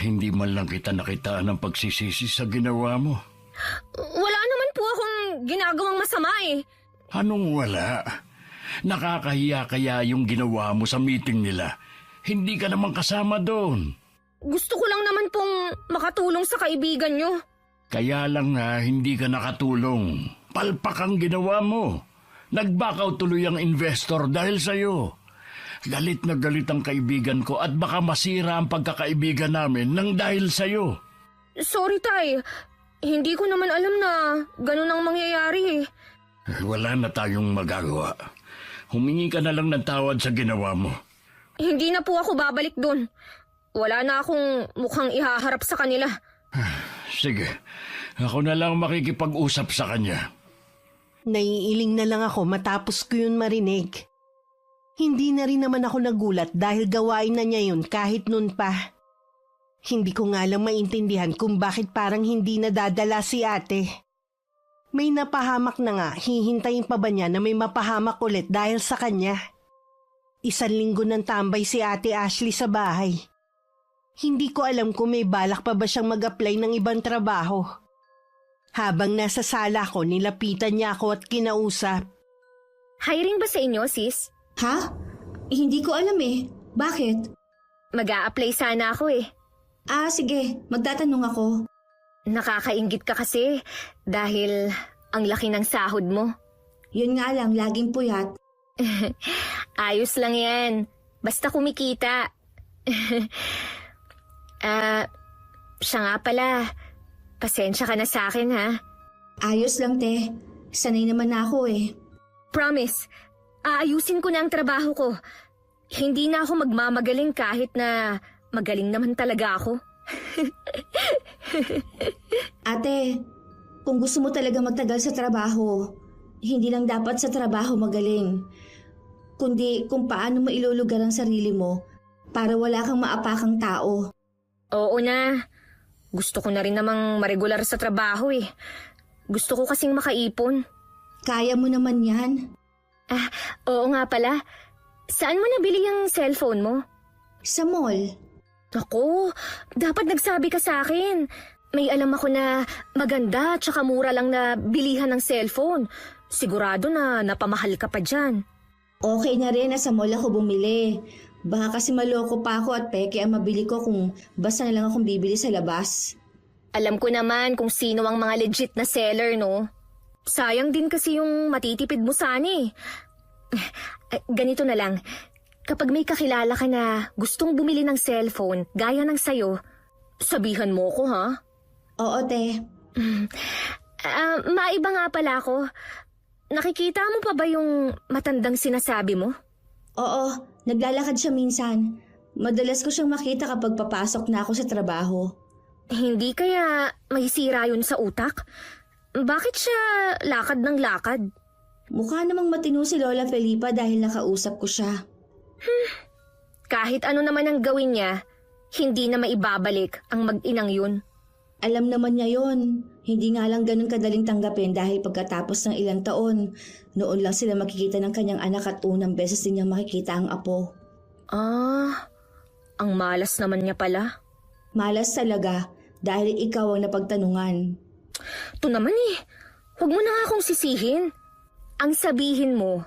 Hindi man lang kita nakitaan ng pagsisisi sa ginawa mo. Wala naman po akong ginagawang masama eh. Anong wala? Nakakahiya kaya yung ginawa mo sa meeting nila. Hindi ka naman kasama doon. Gusto ko lang naman pong makatulong sa kaibigan nyo. Kaya lang nga hindi ka nakatulong. Palpak ang ginawa mo. Nagbakaw tuloy ang investor dahil sa'yo. Galit na galit ang kaibigan ko at baka masira ang pagkakaibigan namin nang dahil sa'yo. Sorry, Tay. Hindi ko naman alam na ganun ang mangyayari eh. Wala na tayong magagawa. Humingi ka na lang ng tawad sa ginawa mo. Hindi na po ako babalik dun. Wala na akong mukhang ihaharap sa kanila. Sige, ako na lang makikipag-usap sa kanya. Naiiling na lang ako matapos ko yun marinig. Hindi na rin naman ako nagulat dahil gawain na niya yun kahit noon pa. Hindi ko nga lang maintindihan kung bakit parang hindi nadadala si ate. May napahamak na nga, hihintayin pa ba niya na may mapahamak ulit dahil sa kanya? 1 linggo nang tambay si Ate Ashley sa bahay. Hindi ko alam kung may balak pa ba siyang mag-apply ng ibang trabaho. Habang nasa sala ko, nilapitan niya ako at kinausap. Hiring ba sa inyo, sis? Ha? Hindi ko alam Bakit? Mag-a-apply sana ako eh. Sige. Magtatanong ako. Nakakainggit ka kasi dahil ang laki ng sahod mo. Yun nga lang, laging puyat. Ayos lang yan. Basta kumikita. Siya nga pala. Pasensya ka na sa akin, ha? Ayos lang, te. Sanay naman na ako Promise, aayusin ko na ang trabaho ko. Hindi na ako magmamagaling kahit na magaling naman talaga ako. Ate, kung gusto mo talaga magtagal sa trabaho, hindi lang dapat sa trabaho magaling, kundi kung paano mo ilulugar ang sarili mo para wala kang maapakang tao. Oo na. Gusto ko na rin namang maregular sa trabaho eh. Gusto ko kasing makaipon. Kaya mo naman yan. Oo nga pala. Saan mo nabili yung cellphone mo? Sa mall. Ako, dapat nagsabi ka sa akin. May alam ako na maganda tsaka mura lang na bilihan ng cellphone. Sigurado na napamahal ka pa dyan. Okay na rin na sa mall ako bumili. Baka kasi maloko pa ako at peke ang mabili ko kung basta na lang akong bibili sa labas. Alam ko naman kung sino ang mga legit na seller, no? Sayang din kasi yung matitipid mo sana eh. Ganito na lang. Kapag may kakilala ka na gustong bumili ng cellphone gaya ng sayo, sabihan mo ko ha? Oo, te. Maiba nga pala ako. Nakikita mo pa ba yung matandang sinasabi mo? Oo, naglalakad siya minsan. Madalas ko siyang makita kapag papasok na ako sa trabaho. Hindi kaya may sira yun sa utak? Bakit siya lakad ng lakad? Mukha namang matino si Lola Felipa dahil nakausap ko siya. Kahit ano naman ang gawin niya, hindi na maibabalik ang mag-inang yun. Alam naman niya yon. Hindi nga lang ganun kadaling tanggapin dahil pagkatapos ng ilang taon, noon lang sila makikita ng kanyang anak at unang beses din niya makikita ang apo. Ang malas naman niya pala. Malas talaga dahil ikaw ang napagtanungan. Ito naman eh, huwag mo na nga akong sisihin. Ang sabihin mo,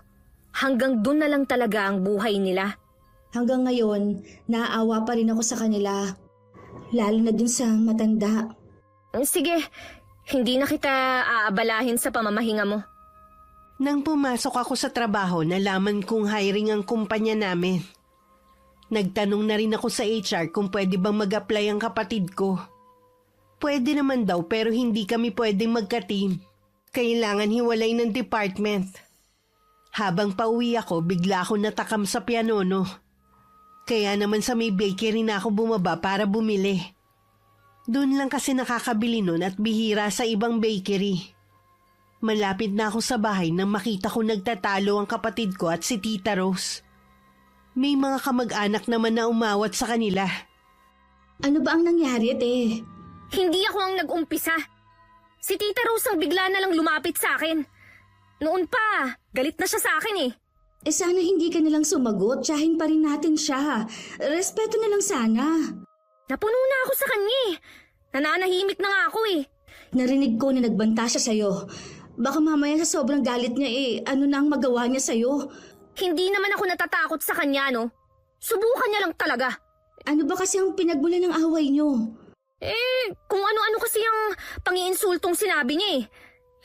hanggang dun na lang talaga ang buhay nila. Hanggang ngayon, naaawa pa rin ako sa kanila. Lalo na dun sa matanda. Sige, hindi na kita aabalahin sa pamamahinga mo. Nang pumasok ako sa trabaho, nalaman kong hiring ang kumpanya namin. Nagtanong na rin ako sa HR kung pwede bang mag-apply ang kapatid ko. Pwede naman daw pero hindi kami pwedeng magka-team. Kailangan hiwalay ng department. Habang pauwi ako, bigla ako natakam sa pianono. Kaya naman sa may bakery na ako bumaba para bumili. Doon lang kasi nakakabili nun at bihira sa ibang bakery. Malapit na ako sa bahay nang makita ko nagtatalo ang kapatid ko at si Tita Rose. May mga kamag-anak naman na umawat sa kanila. Ano ba ang nangyari, te? Hindi ako ang nag-umpisa. Si Tita Rose ang bigla na lang lumapit sa akin. Noon pa, galit na siya sa akin eh. Sana hindi ka nalang sumagot. Tsahin pa rin natin siya. Respeto na lang sana. Napuno na ako sa kanya eh. Nananahimik na nga ako eh. Narinig ko na nagbanta siya sa'yo. Baka mamaya sa sobrang galit niya ano na ang magawa niya sa'yo. Hindi naman ako natatakot sa kanya, no? Subukan niya lang talaga. Ano ba kasi ang pinagmula ng away niyo? Kung ano-ano kasi ang pangiinsultong sinabi niya eh.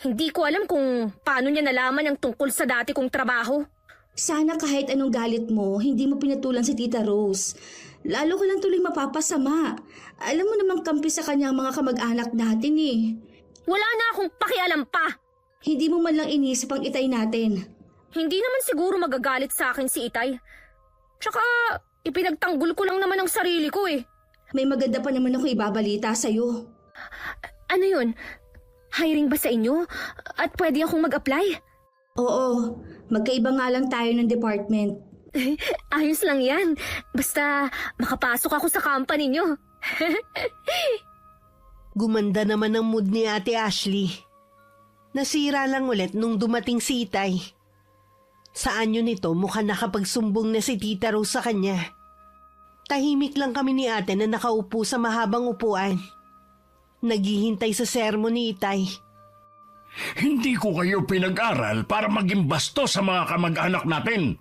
Hindi ko alam kung paano niya nalaman ang tungkol sa dati kong trabaho. Sana kahit anong galit mo, hindi mo pinatulan si Tita Rose. Lalo ko lang tuloy mapapasama. Alam mo namang kampi sa kanya ang mga kamag-anak natin eh. Wala na akong pakialam pa. Hindi mo man lang inisip ang itay natin. Hindi naman siguro magagalit sa akin si Itay. Tsaka, ipinagtanggol ko lang naman ang sarili ko eh. May maganda pa naman ako ibabalita sa'yo. Ano yun? Hiring ba sa inyo? At pwede akong mag-apply? Oo, magkaiba nga lang tayo ng department. Ayos lang yan. Basta makapasok ako sa company nyo. Gumanda naman ang mood ni Ate Ashley. Nasira lang ulit nung dumating si Itay. Sa anyo nito mukhang nakapagsumbong na si Tita Rose sa kanya. Tahimik lang kami ni ate na nakaupo sa mahabang upuan. Naghihintay sa sermon ni Itay. Hindi ko kayo pinag-aral para maging basto sa mga kamag-anak natin.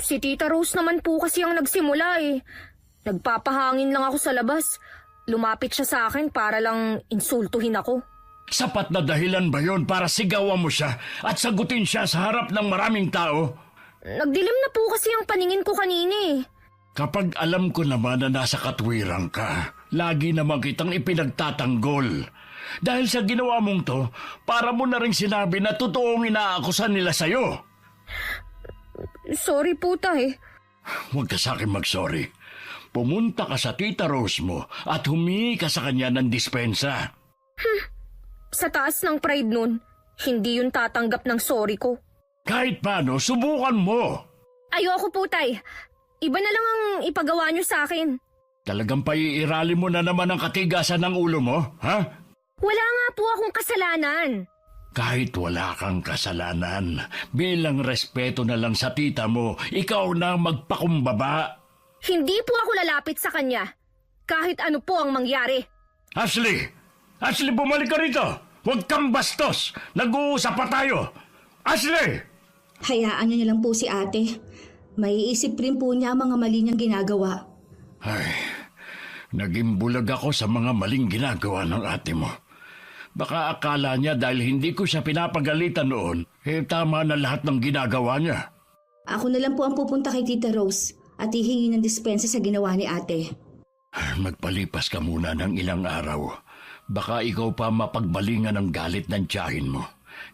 Si Tita Rose naman po kasi ang nagsimula eh. Nagpapahangin lang ako sa labas. Lumapit siya sa akin para lang insultuhin ako. Sapat na dahilan ba yon para sigawan mo siya at sagutin siya sa harap ng maraming tao? Nagdilim na po kasi ang paningin ko kanina eh. Kapag alam ko naman na nasa katwiran ka, lagi naman kitang ipinagtatanggol. Dahil sa ginawa mong to, para mo na rin sinabi na totoong inaakusan nila sa'yo. Sorry po, Tay. Huwag ka sa akin mag-sorry. pumunta ka sa Tita Rose mo at humingi ka sa kanya ng dispensa. Sa taas ng pride nun, hindi yun tatanggap ng sorry ko. Kahit paano, subukan mo. Ayoko po, Tay. Iba na lang ang ipagawa niyo sa akin. Talagang paiirali mo na naman ang katigasan ng ulo mo, ha? Wala nga po akong kasalanan. Kahit wala kang kasalanan, bilang respeto na lang sa tita mo, ikaw na ang magpakumbaba. Hindi po ako lalapit sa kanya. Kahit ano po ang mangyari. Ashley! Ashley, bumalik ka rito! Huwag kang bastos! Nag-uusap pa tayo! Ashley! Hayaan niyo na lang po si ate. Maiisip rin po niya ang mga mali niyang ginagawa. Ay, naging bulag ako sa mga maling ginagawa ng ate mo. Baka akala niya dahil hindi ko siya pinapagalitan noon, tama na lahat ng ginagawa niya. Ako na lang po ang pupunta kay Tita Rose at hihingi ng dispensa sa ginawa ni ate. Magpalipas ka muna ng ilang araw. Baka ikaw pa mapagbalingan ng galit ng tiyahin mo.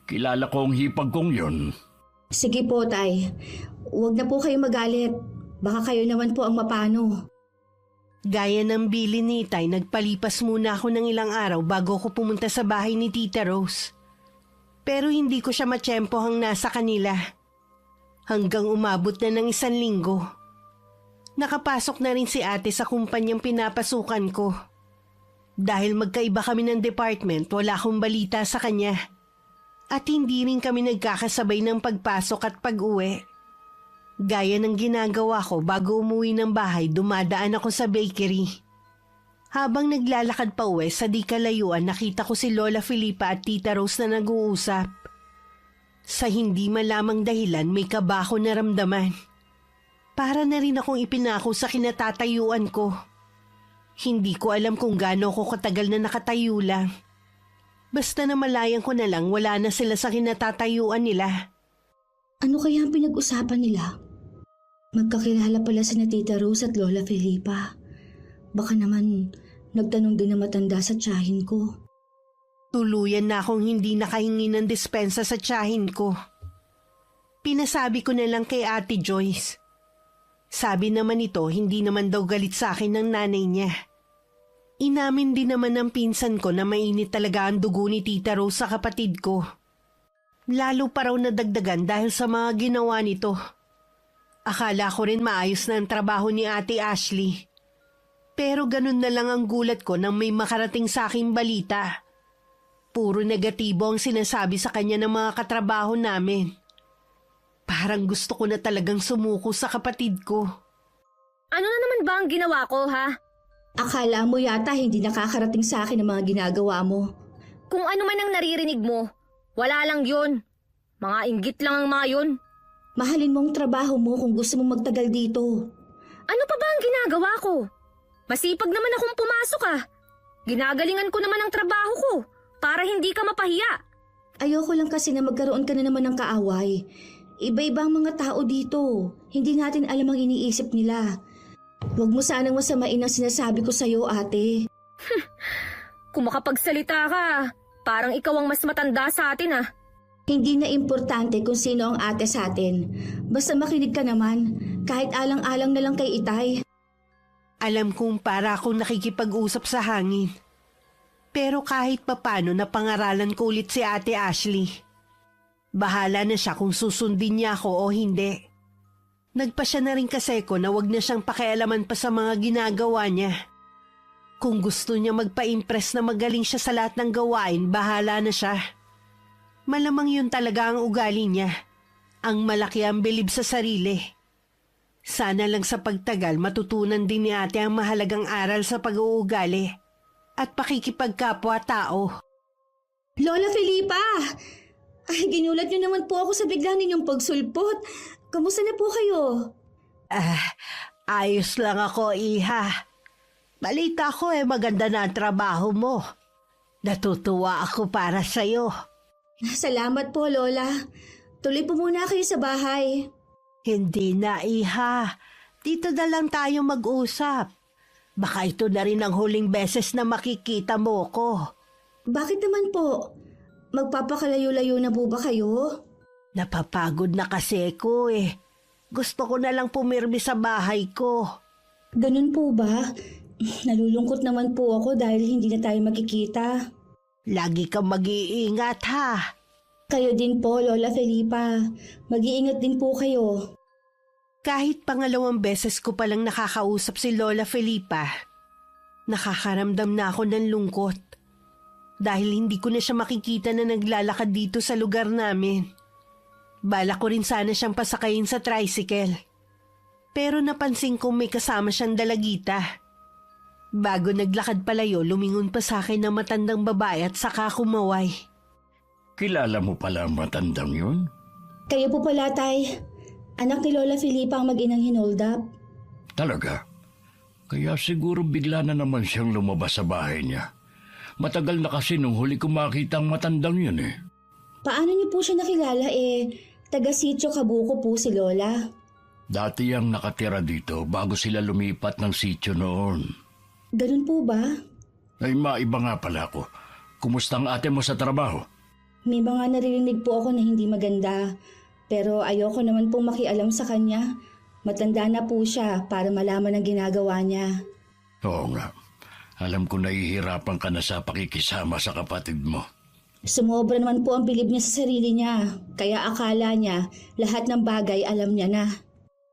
Kilala ko ang hipag kong yun. Sige po, Tay. Huwag na po kayo magalit. Baka kayo naman po ang mapano. Gaya ng bili ni Itay, nagpalipas muna ako ng ilang araw bago ko pumunta sa bahay ni Tita Rose. Pero hindi ko siya matsyempohang nasa kanila. Hanggang umabot na ng 1 linggo. Nakapasok na rin si ate sa kumpanyang pinapasukan ko. Dahil magkaiba kami ng department, wala akong balita sa kanya. At hindi rin kami nagkakasabay ng pagpasok at pag-uwi. Gaya ng ginagawa ko bago umuwi ng bahay, dumadaan ako sa bakery. Habang naglalakad pa uwi sa di kalayuan, nakita ko si Lola Felipa at Tita Rose na nag-uusap. Sa hindi malamang dahilan, may kaba ako naramdaman. Para na rin akong ipinako sa kinatatayuan ko. Hindi ko alam kung gaano ko katagal na nakatayo lang. Basta na malayan ko na lang wala na sila sa kinatatayuan nila. Ano kaya ang pinag-usapan nila? Magkakilala pala si Tita Rose at Lola Felipa. Baka naman nagtanong din na matanda sa tiyahin ko. Tuluyan na akong hindi nakahingi ng dispensa sa tiyahin ko. Pinasabi ko na lang kay Ate Joyce. Sabi naman ito, hindi naman daw galit sa akin ng nanay niya. Inamin din naman ng pinsan ko na mainit talaga ang dugo ni Tita Rose sa kapatid ko. Lalo pa raw nadagdagan dahil sa mga ginawa nito. Akala ko rin maayos na ang trabaho ni Ate Ashley. Pero ganun na lang ang gulat ko nang may makarating sa aking balita. Puro negatibo ang sinasabi sa kanya ng mga katrabaho namin. Parang gusto ko na talagang sumuko sa kapatid ko. Ano na naman ba ang ginawa ko, ha? Akala mo yata hindi nakakarating sa akin ang mga ginagawa mo. Kung ano man ang naririnig mo, wala lang yun. Mga inggit lang ang mga yun. Mahalin mo ang trabaho mo kung gusto mong magtagal dito. Ano pa ba ang ginagawa ko? Masipag naman akong pumasok, ah. Ginagalingan ko naman ang trabaho ko para hindi ka mapahiya. Ayoko lang kasi na magkaroon ka na naman ng kaaway. Iba-iba ang mga tao dito. Hindi natin alam ang iniisip nila. Huwag mo sanang masamain ang sinasabi ko sa'yo, ate. Kung makapagsalita ka, parang ikaw ang mas matanda sa atin, ah. Hindi na importante kung sino ang ate sa atin. Basta makinig ka naman, kahit alang-alang na lang kay Itay. Alam kong para akong nakikipag-usap sa hangin. Pero kahit papano napangaralan ko ulit si Ate Ashley. Bahala na siya kung susundin niya ako o hindi. Nagpasya na rin kasi ko na wag na siyang pakialaman pa sa mga ginagawa niya. Kung gusto niya magpa-impress na magaling siya sa lahat ng gawain, bahala na siya. Malamang yun talaga ang ugali niya. Ang malaki ang bilib sa sarili. Sana lang sa pagtagal matutunan din ni ate ang mahalagang aral sa pag-uugali at pakikipagkapwa-tao. Lola Felipa! Ay, ginulat niyo naman po ako sa bigla ninyong pagsulpot. Kamusta na po kayo? Ayos lang ako, Iha. Balita ko maganda na ang trabaho mo. Natutuwa ako para sa'yo. Salamat po, Lola. Tuloy po muna kayo sa bahay. Hindi na, Iha. Dito na lang tayo mag-usap. Baka ito na rin ang huling beses na makikita mo ko. Bakit naman po? Magpapakalayo-layo na po ba kayo? Napapagod na kasi ko. Gusto ko na lang pumirmi sa bahay ko. Ganun po ba? Nalulungkot naman po ako dahil hindi na tayo magkikita. Lagi kang mag-iingat ha. Kayo din po, Lola Felipa. Mag-iingat din po kayo. Kahit pangalawang beses ko palang nakakausap si Lola Felipa, nakakaramdam na ako ng lungkot. Dahil hindi ko na siya makikita na naglalakad dito sa lugar namin. Bala ko rin sana siyang pasakayin sa tricycle. Pero napansin kong may kasama siyang dalagita. Bago naglakad palayo, lumingon pa sa akin ng matandang babae at saka kumaway. Kilala mo pala ang matandang yun? Kayo po pala, Tay. Anak ni Lola Felipa ang mag-inang hinold up. Talaga? Kaya siguro bigla na naman siyang lumabas sa bahay niya. Matagal na kasi nung huli ko makita ang matandang yun eh. Paano niyo po siya nakilala taga-sitio Kabuko po si Lola? Dati ang nakatira dito bago sila lumipat ng sitio noon. Ganun po ba? Ay maiba nga pala ako. Kumusta ang ate mo sa trabaho? May mga naririnig po ako na hindi maganda. Pero ayoko naman pong makialam sa kanya. Matanda na po siya para malaman ang ginagawa niya. Oo nga. Alam ko nahihirapan ka na sa pakikisama sa kapatid mo. Sumobra naman po ang bilib niya sa sarili niya. Kaya akala niya lahat ng bagay alam niya na.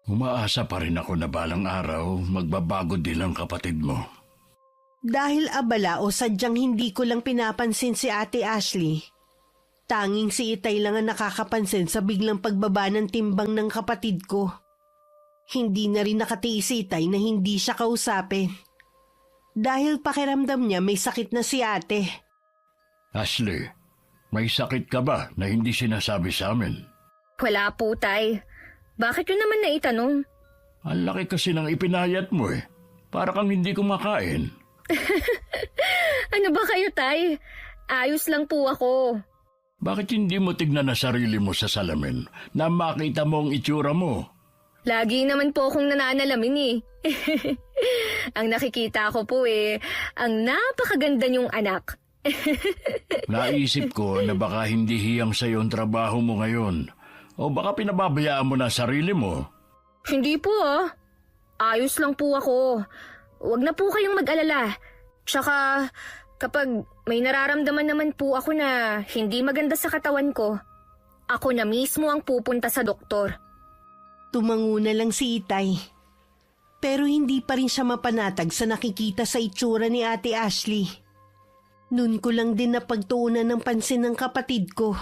Umaasa pa rin ako na balang araw magbabago din ang kapatid mo. Dahil abala o sadyang hindi ko lang pinapansin si Ate Ashley, tanging si Itay lang ang nakakapansin sa biglang pagbaba ng timbang ng kapatid ko. Hindi na rin nakatiis si Itay na hindi siya kausapin. Dahil pakiramdam niya may sakit na si ate. Ashley, may sakit ka ba na hindi sinasabi sa amin? Wala po, Tay. Bakit yun naman naitanong? Ang laki kasi ng ipinayat mo eh. Para kang hindi kumakain. Ano ba kayo, Tay? Ayos lang po ako. Bakit hindi mo tignan na sarili mo sa salamin na makita mo ang itsura mo? Lagi naman po akong nananalamin eh. Ang nakikita ko po ang napakaganda niyong anak. Naisip ko na baka hindi hiyang sa'yo ang trabaho mo ngayon. O baka pinababayaan mo na sarili mo. Hindi po Ayos lang po ako. Huwag na po kayong mag-alala. Tsaka kapag may nararamdaman naman po ako na hindi maganda sa katawan ko, ako na mismo ang pupunta sa doktor. Tumango na lang si Itay. Pero hindi pa rin siya mapanatag sa nakikita sa itsura ni Ate Ashley. Noon ko lang din napagtuunan ng pansin ng kapatid ko.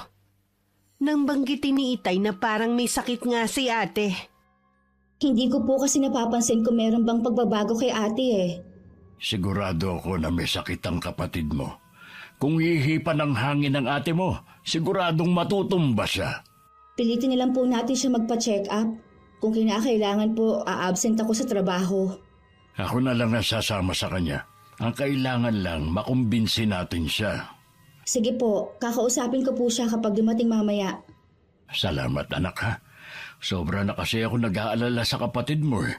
Nang banggitin ni Itay na parang may sakit nga si ate. Hindi ko po kasi napapansin kung meron bang pagbabago kay ate Sigurado ako na may sakit ang kapatid mo. Kung hihipan ng hangin ng ate mo, siguradong matutumba siya. Pilitin na lang po natin siya magpa-check up. Kung kinakailangan po, a-absent ako sa trabaho. Ako na lang ang sasama sa kanya. Ang kailangan lang, makumbinsi natin siya. Sige po, kakausapin ko po siya kapag dumating mamaya. Salamat anak ha. Sobra na kasi ako nag-aalala sa kapatid mo eh.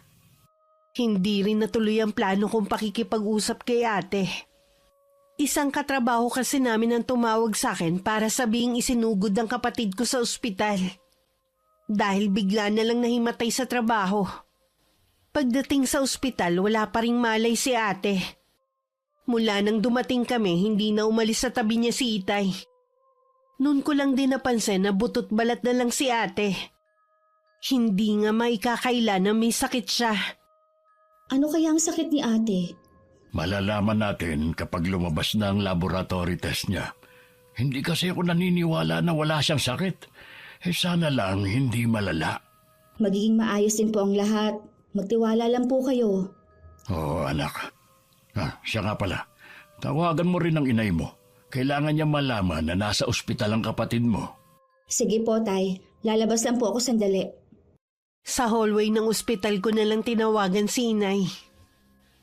Hindi rin natuloy ang plano kong pakikipag-usap kay ate. Isang katrabaho kasi namin ang tumawag sa akin para sabihing isinugod ang kapatid ko sa ospital. Dahil bigla na lang nahimatay sa trabaho. Pagdating sa ospital, wala pa ring malay si ate. Mula nang dumating kami, hindi na umalis sa tabi niya si Itay. Noon ko lang din napansin na butot balat na lang si ate. Hindi nga maikakaila na may sakit siya. Ano kaya ang sakit ni ate? Malalaman natin kapag lumabas na ang laboratory test niya. Hindi kasi ako naniniwala na wala siyang sakit. Sana lang hindi malala. Magiging maayos din po ang lahat. Magtiwala lang po kayo. Oo, anak. Siya nga pala. Tawagan mo rin ang inay mo. Kailangan niya malaman na nasa ospital ang kapatid mo. Sige po, Tay. Lalabas lang po ako sandali. Sa hallway ng ospital ko na lang tinawagan si inay.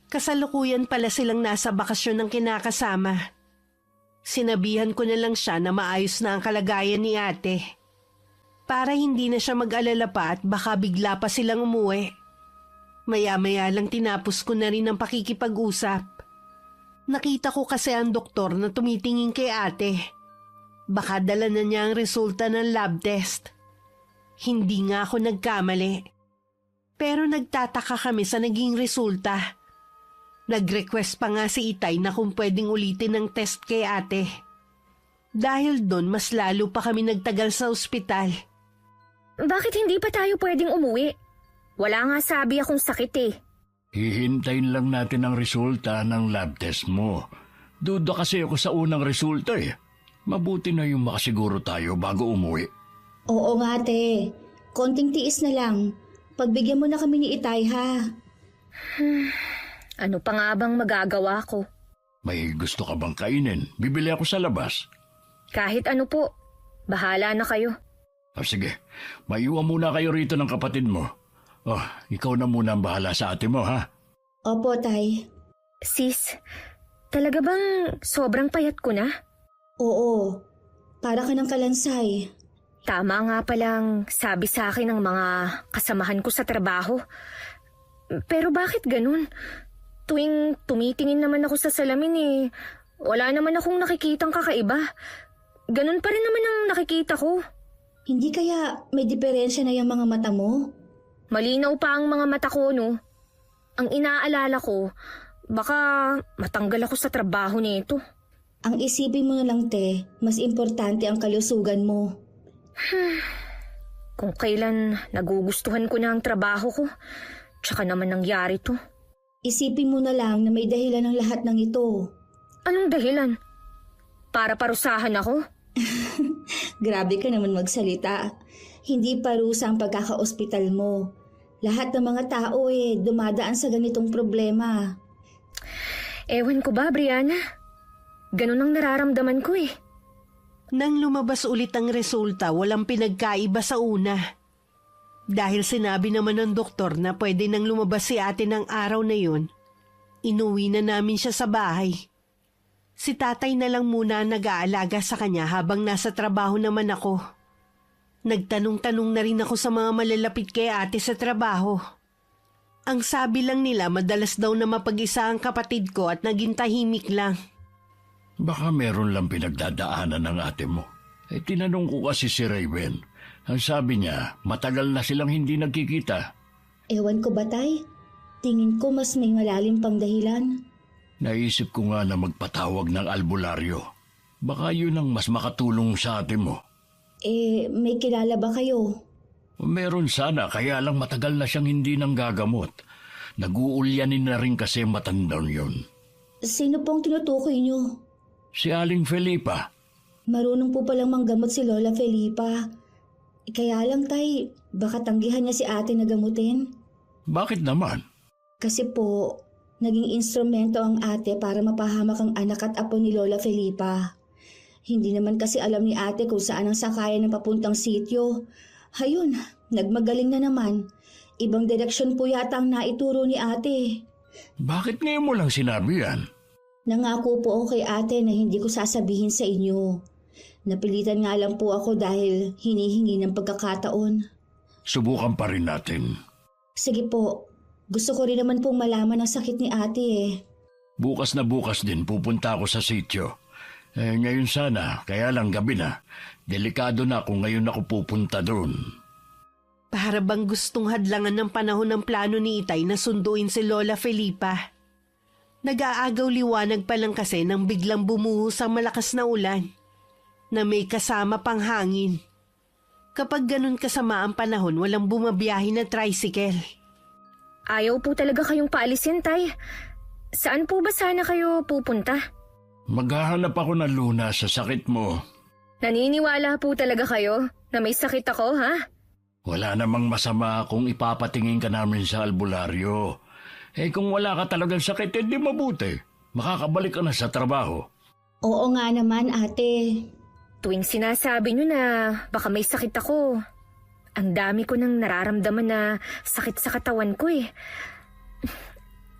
Kasalukuyan pala silang nasa bakasyon ng kinakasama. Sinabihan ko na lang siya na maayos na ang kalagayan ni ate. Para hindi na siya mag-alala pa at baka bigla pa silang umuwi. Maya-maya lang tinapos ko na rin ang pakikipag-usap. Nakita ko kasi ang doktor na tumitingin kay ate. Baka dala na niya ang resulta ng lab test. Hindi nga ako nagkamali. Pero nagtataka kami sa naging resulta. Nag-request pa nga si Itay na kung pwedeng ulitin ang test kay ate. Dahil doon, mas lalo pa kami nagtagal sa ospital. Bakit hindi pa tayo pwedeng umuwi? Wala nga sabi akong sakit eh. Hihintayin lang natin ang resulta ng lab test mo. Duda kasi ako sa unang resulta eh. Mabuti na yung makasiguro tayo bago umuwi. Oo nga, ate. Konting tiis na lang. Pagbigyan mo na kami ni Itay, ha? Ano pa nga bang magagawa ko? May gusto ka bang kainin? Bibili ako sa labas. Kahit ano po, bahala na kayo. Sige, maiwan muna kayo rito ng kapatid mo. Ikaw na muna ang bahala sa ate mo, ha? Opo, Tay. Sis, talaga bang sobrang payat ko na? Oo. Para ka ng kalansay. Tama nga palang sabi sa akin ng mga kasamahan ko sa trabaho. Pero bakit ganun? Tuwing tumitingin naman ako sa salamin wala naman akong nakikitang kakaiba. Ganun pa rin naman ang nakikita ko. Hindi kaya may diferensya na yung mga mata mo? Malinaw pa ang mga mata ko, no? Ang inaalala ko, baka matanggal ako sa trabaho nito. Ang isipin mo na lang, te, mas importante ang kalusugan mo. Kung kailan nagugustuhan ko na ang trabaho ko, tsaka naman nangyari to. Isipin mo na lang na may dahilan ng lahat ng ito. Anong dahilan? Para parusahan ako? Grabe ka naman magsalita. Hindi parusa ang pagkaka-ospital mo. Lahat ng mga tao dumadaan sa ganitong problema. Ewan ko ba, Brianna? Ganun ang nararamdaman ko eh. Nang lumabas ulit ang resulta, walang pinagkaiba sa una. Dahil sinabi naman ng doktor na pwede nang lumabas si ate ng araw na yun, inuwi na namin siya sa bahay. Si tatay na lang muna ang nag-aalaga sa kanya habang nasa trabaho naman ako. Nagtanong-tanong na rin ako sa mga malalapit kay ate sa trabaho. Ang sabi lang nila madalas daw na mapag-isa ang kapatid ko at naging tahimik lang. Baka meron lang pinagdadaanan ng ate mo. Tinanong ko kasi si Raven. Ang sabi niya, matagal na silang hindi nagkikita. Ewan ko ba, Tay? Tingin ko mas may malalim pang dahilan. Naisip ko nga na magpatawag ng albularyo. Baka yun ang mas makatulong sa ate mo. May kilala ba kayo? Meron sana, kaya lang matagal na siyang hindi nang gagamot. Nag-uulyanin na rin kasi matandang yun. Sino pong tinutukoy niyo? Si Aling Felipa. Marunong po palang manggamot si Lola Felipa. Kaya lang, Tay, baka tanggihan niya si ate na gamutin. Bakit naman? Kasi po, naging instrumento ang ate para mapahamak ang anak at apo ni Lola Felipa. Hindi naman kasi alam ni ate kung saan ang sakayan ng papuntang sityo. Hayun, nagmagaling na naman. Ibang direksyon po yata ang naituro ni ate. Bakit ngayon mo lang sinabi yan? Nangako po ako kay ate na hindi ko sasabihin sa inyo. Napilitan nga lang po ako dahil hinihingi ng pagkakataon. Subukan pa rin natin. Sige po, gusto ko rin naman pong malaman ang sakit ni ate Bukas na bukas din pupunta ako sa sityo. Ngayon sana, kaya lang gabi na. Delikado na kung ngayon ako pupunta doon. Para bang gustong hadlangan ng panahon ng plano ni Itay na sunduin si Lola Felipa. Nag-aagaw liwanag pa lang kasi nang biglang bumuhos ang malakas na ulan na may kasama pang hangin. Kapag ganun kasama ang panahon, walang bumabiyahe na tricycle. Ayaw po talaga kayong paalisin, Tay. Saan po ba sana kayo pupunta? Maghahanap ako ng luna sa sakit mo. Naniniwala po talaga kayo na may sakit ako, ha? Wala namang masama kung ipapatingin ka namin sa albularyo. Kung wala ka talagang sakit, di mabuti. Makakabalik ka na sa trabaho. Oo nga naman, ate. Tuwing sinasabi nyo na baka may sakit ako, ang dami ko nang nararamdaman na sakit sa katawan ko eh.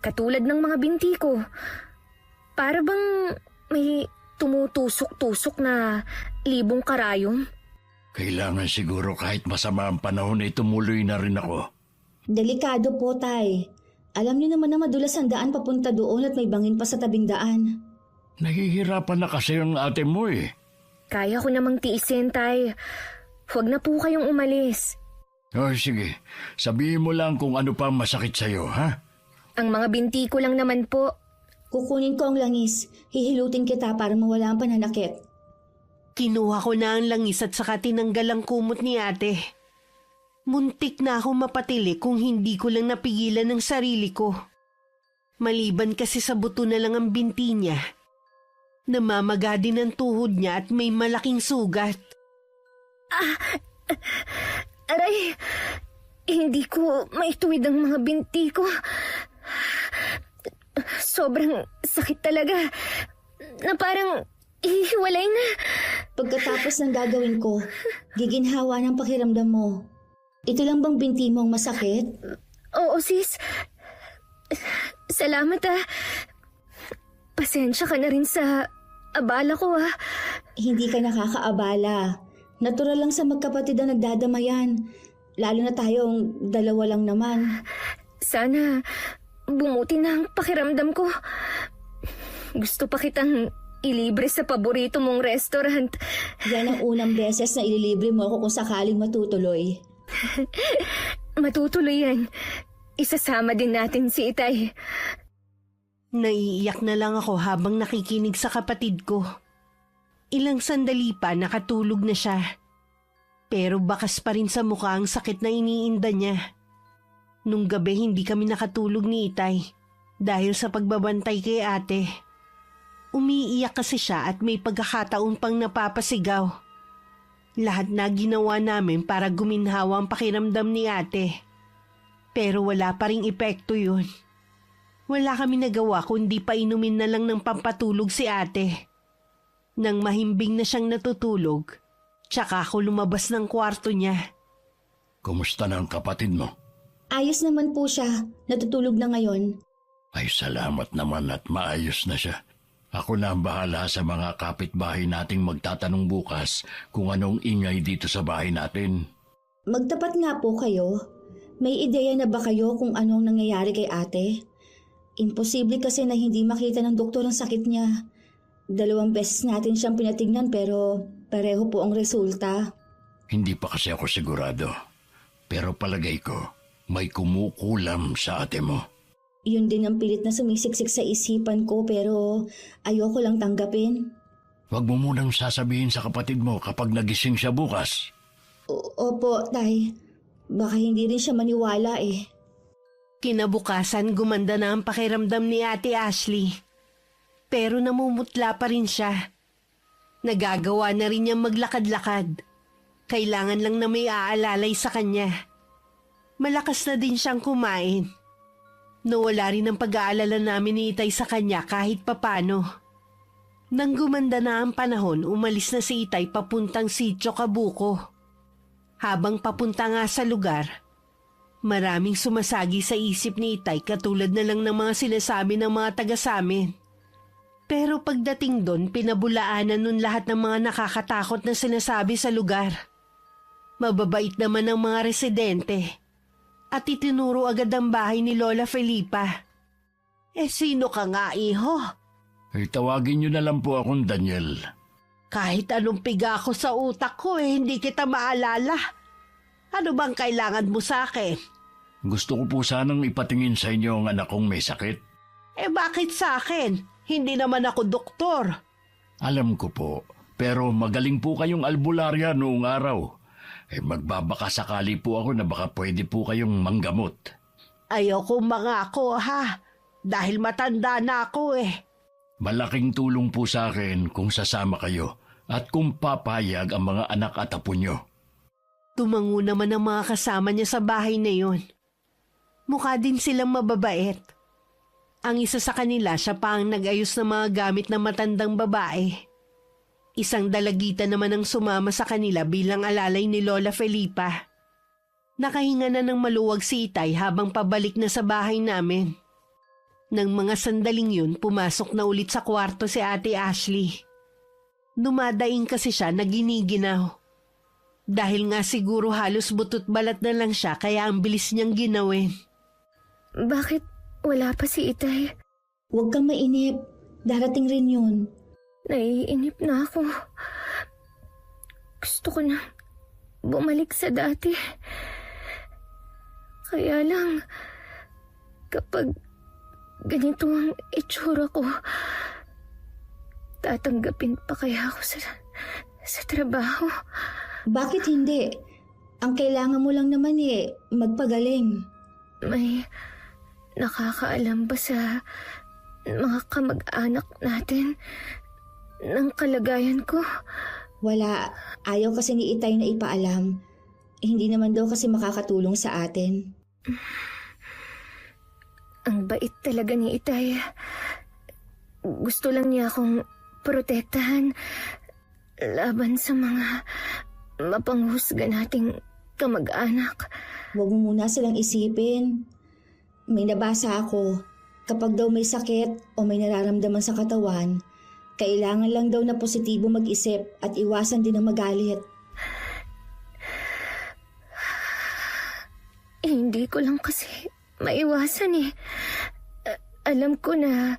Katulad ng mga binti ko. Para bang may tumutusok-tusok na libong karayom. Kailangan siguro kahit masama ang panahon ay tumuloy na rin ako. Delikado po, Tay. Alam niyo naman na madulas ang daan papunta doon at may bangin pa sa tabing daan. Nahihirapan na kasi ang ate mo eh. Kaya ko namang tiisin, Tay. Huwag na po kayong umalis. Oh, sige. Sabihin mo lang kung ano pa masakit sa'yo, ha? Ang mga binti ko lang naman po. Kukunin ko ang langis. Hihilutin kita para mawala ang pananakit. Kinuha ko na ang langis at saka tinanggal ang kumot ni ate. Muntik na ako mapatili kung hindi ko lang napigilan ng sarili ko. Maliban kasi sa buto na lang ang binti niya. Namamaga din ang tuhod niya at may malaking sugat. Aray, hindi ko maituwid ang mga binti ko. Sobrang sakit talaga. Na parang ihiwalay na. Pagkatapos ng gagawin ko, giginhawa ng pakiramdam mo. Ito lang bang binti mo ang masakit? Oo, sis. Salamat ah. Pasensya ka na rin sa abala ko ah. Hindi ka nakakaabala. Natural lang sa magkapatid ang nagdadamayan. Lalo na tayong dalawa lang naman. Sana bumuti na ang pakiramdam ko. Gusto pa kitang ilibre sa paborito mong restaurant. Yan ang unang beses na ililibre mo ako kung sakaling matutuloy. Matutuloy yan. Isasama din natin si Itay. Naiiyak na lang ako habang nakikinig sa kapatid ko. Ilang sandali pa nakatulog na siya. Pero bakas pa rin sa mukha ang sakit na iniinda niya. Nung gabi hindi kami nakatulog ni Itay dahil sa pagbabantay kay ate. Umiiyak kasi siya at may pagkakataon pang napapasigaw. Lahat na ginawa namin para guminhawa ang pakiramdam ni ate. Pero wala pa ring epekto yun. Wala kami nagawa kundi painumin na lang ng pampatulog si ate. Nang mahimbing na siyang natutulog, tsaka ako lumabas ng kwarto niya. Kumusta na ang kapatid mo? Ayos naman po siya. Natutulog na ngayon. Ay, salamat naman at maayos na siya. Ako na ang bahala sa mga kapitbahay nating magtatanong bukas kung anong ingay dito sa bahay natin. Magtapat nga po kayo. May ideya na ba kayo kung anong nangyayari kay ate? Imposible kasi na hindi makita ng doktor ang sakit niya. 2 beses natin siyang pinatingnan pero pareho po ang resulta. Hindi pa kasi ako sigurado. Pero palagay ko, may kumukulam sa ate mo. Yun din ang pilit na sumisiksik sa isipan ko pero ayoko lang tanggapin. Huwag mo munang sasabihin sa kapatid mo kapag nagising siya bukas. Opo, Tay. Baka hindi rin siya maniwala eh. Kinabukasan gumanda na ang pakiramdam ni Ate Ashley. Pero namumutla pa rin siya. Nagagawa na rin niyang maglakad-lakad. Kailangan lang na may aalalay sa kanya. Malakas na din siyang kumain. Nawala rin ang pag-aalala namin ni Itay sa kanya kahit papano. Nang gumanda na ang panahon, umalis na si Itay papuntang Sitio Kabuko. Habang papunta nga sa lugar, maraming sumasagi sa isip ni Itay katulad na lang ng mga sinasabi ng mga taga samin. Pero pagdating doon, pinabulaanan nun lahat ng mga nakakatakot na sinasabi sa lugar. Mababait naman ang mga residente. At itinuro agad ang bahay ni Lola Felipa. Sino ka nga, iho? Ay, tawagin niyo na lang po akong Daniel. Kahit anong piga ko sa utak ko, hindi kita maalala. Ano bang kailangan mo sa akin? Gusto ko po sanang ipatingin sa inyo ang anak kong may sakit. Bakit sa akin? Hindi naman ako doktor. Alam ko po, pero magaling po kayong albularya noong araw. Magbabaka sakali po ako na baka pwede po kayong manggamot. Ayoko mangako ha, dahil matanda na ako eh. Malaking tulong po sa akin kung sasama kayo at kung papayag ang mga anak at apo nyo. Tumango naman ang mga kasama niya sa bahay na yun. Mukha din silang mababait. Ang isa sa kanila siya pa ang nag-ayos ng mga gamit ng matandang babae. Isang dalagita naman ang sumama sa kanila bilang alalay ni Lola Felipa. Nakahinga na ng maluwag si Itay habang pabalik na sa bahay namin. Nang mga sandaling yun, pumasok na ulit sa kwarto si Ate Ashley. Dumadaing kasi siya na giniginaw. Dahil nga siguro halos butot balat na lang siya kaya ang bilis niyang ginawin. Bakit wala pa si Itay? Huwag kang mainip. Darating rin yun. Naiinip na ako. Gusto ko na bumalik sa dati. Kaya lang, kapag ganito ang itsura ko, tatanggapin pa kaya ako sa trabaho? Bakit hindi? Ang kailangan mo lang naman magpagaling. May nakakaalam ba sa mga kamag-anak natin ng kalagayan ko? Wala. Ayaw kasi ni Itay na ipaalam. Hindi naman daw kasi makakatulong sa atin. Ang bait talaga ni Itay. Gusto lang niya akong protektahan laban sa mga mapanghusga nating kamag-anak. Huwag mo muna silang isipin. May nabasa ako, kapag daw may sakit o may nararamdaman sa katawan, kailangan lang daw na positibo mag-isip at iwasan din ang magalit. Hindi ko lang kasi maiwasan eh. Alam ko na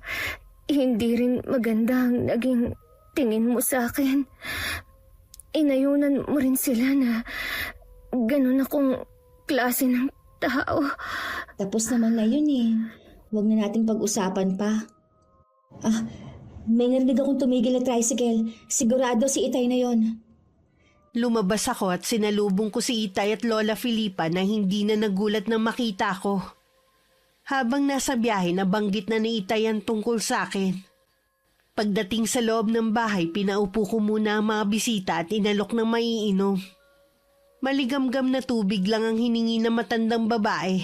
hindi rin maganda ang naging tingin mo sa akin. Inayunan mo rin sila na ganun akong klase ng tao. Tapos naman na yun Huwag na nating pag-usapan pa. May narinig akong tumigil na tricycle. Sigurado si Itay na yon. Lumabas ako at sinalubong ko si Itay at Lola Filipa na hindi na nagulat nang makita ko. Habang nasa biyahe, nabanggit na ni Itay ang tungkol sa akin. Pagdating sa loob ng bahay, pinaupo ko muna ang mga bisita at inalok ng maiinom. Maligamgam na tubig lang ang hiningi ng matandang babae.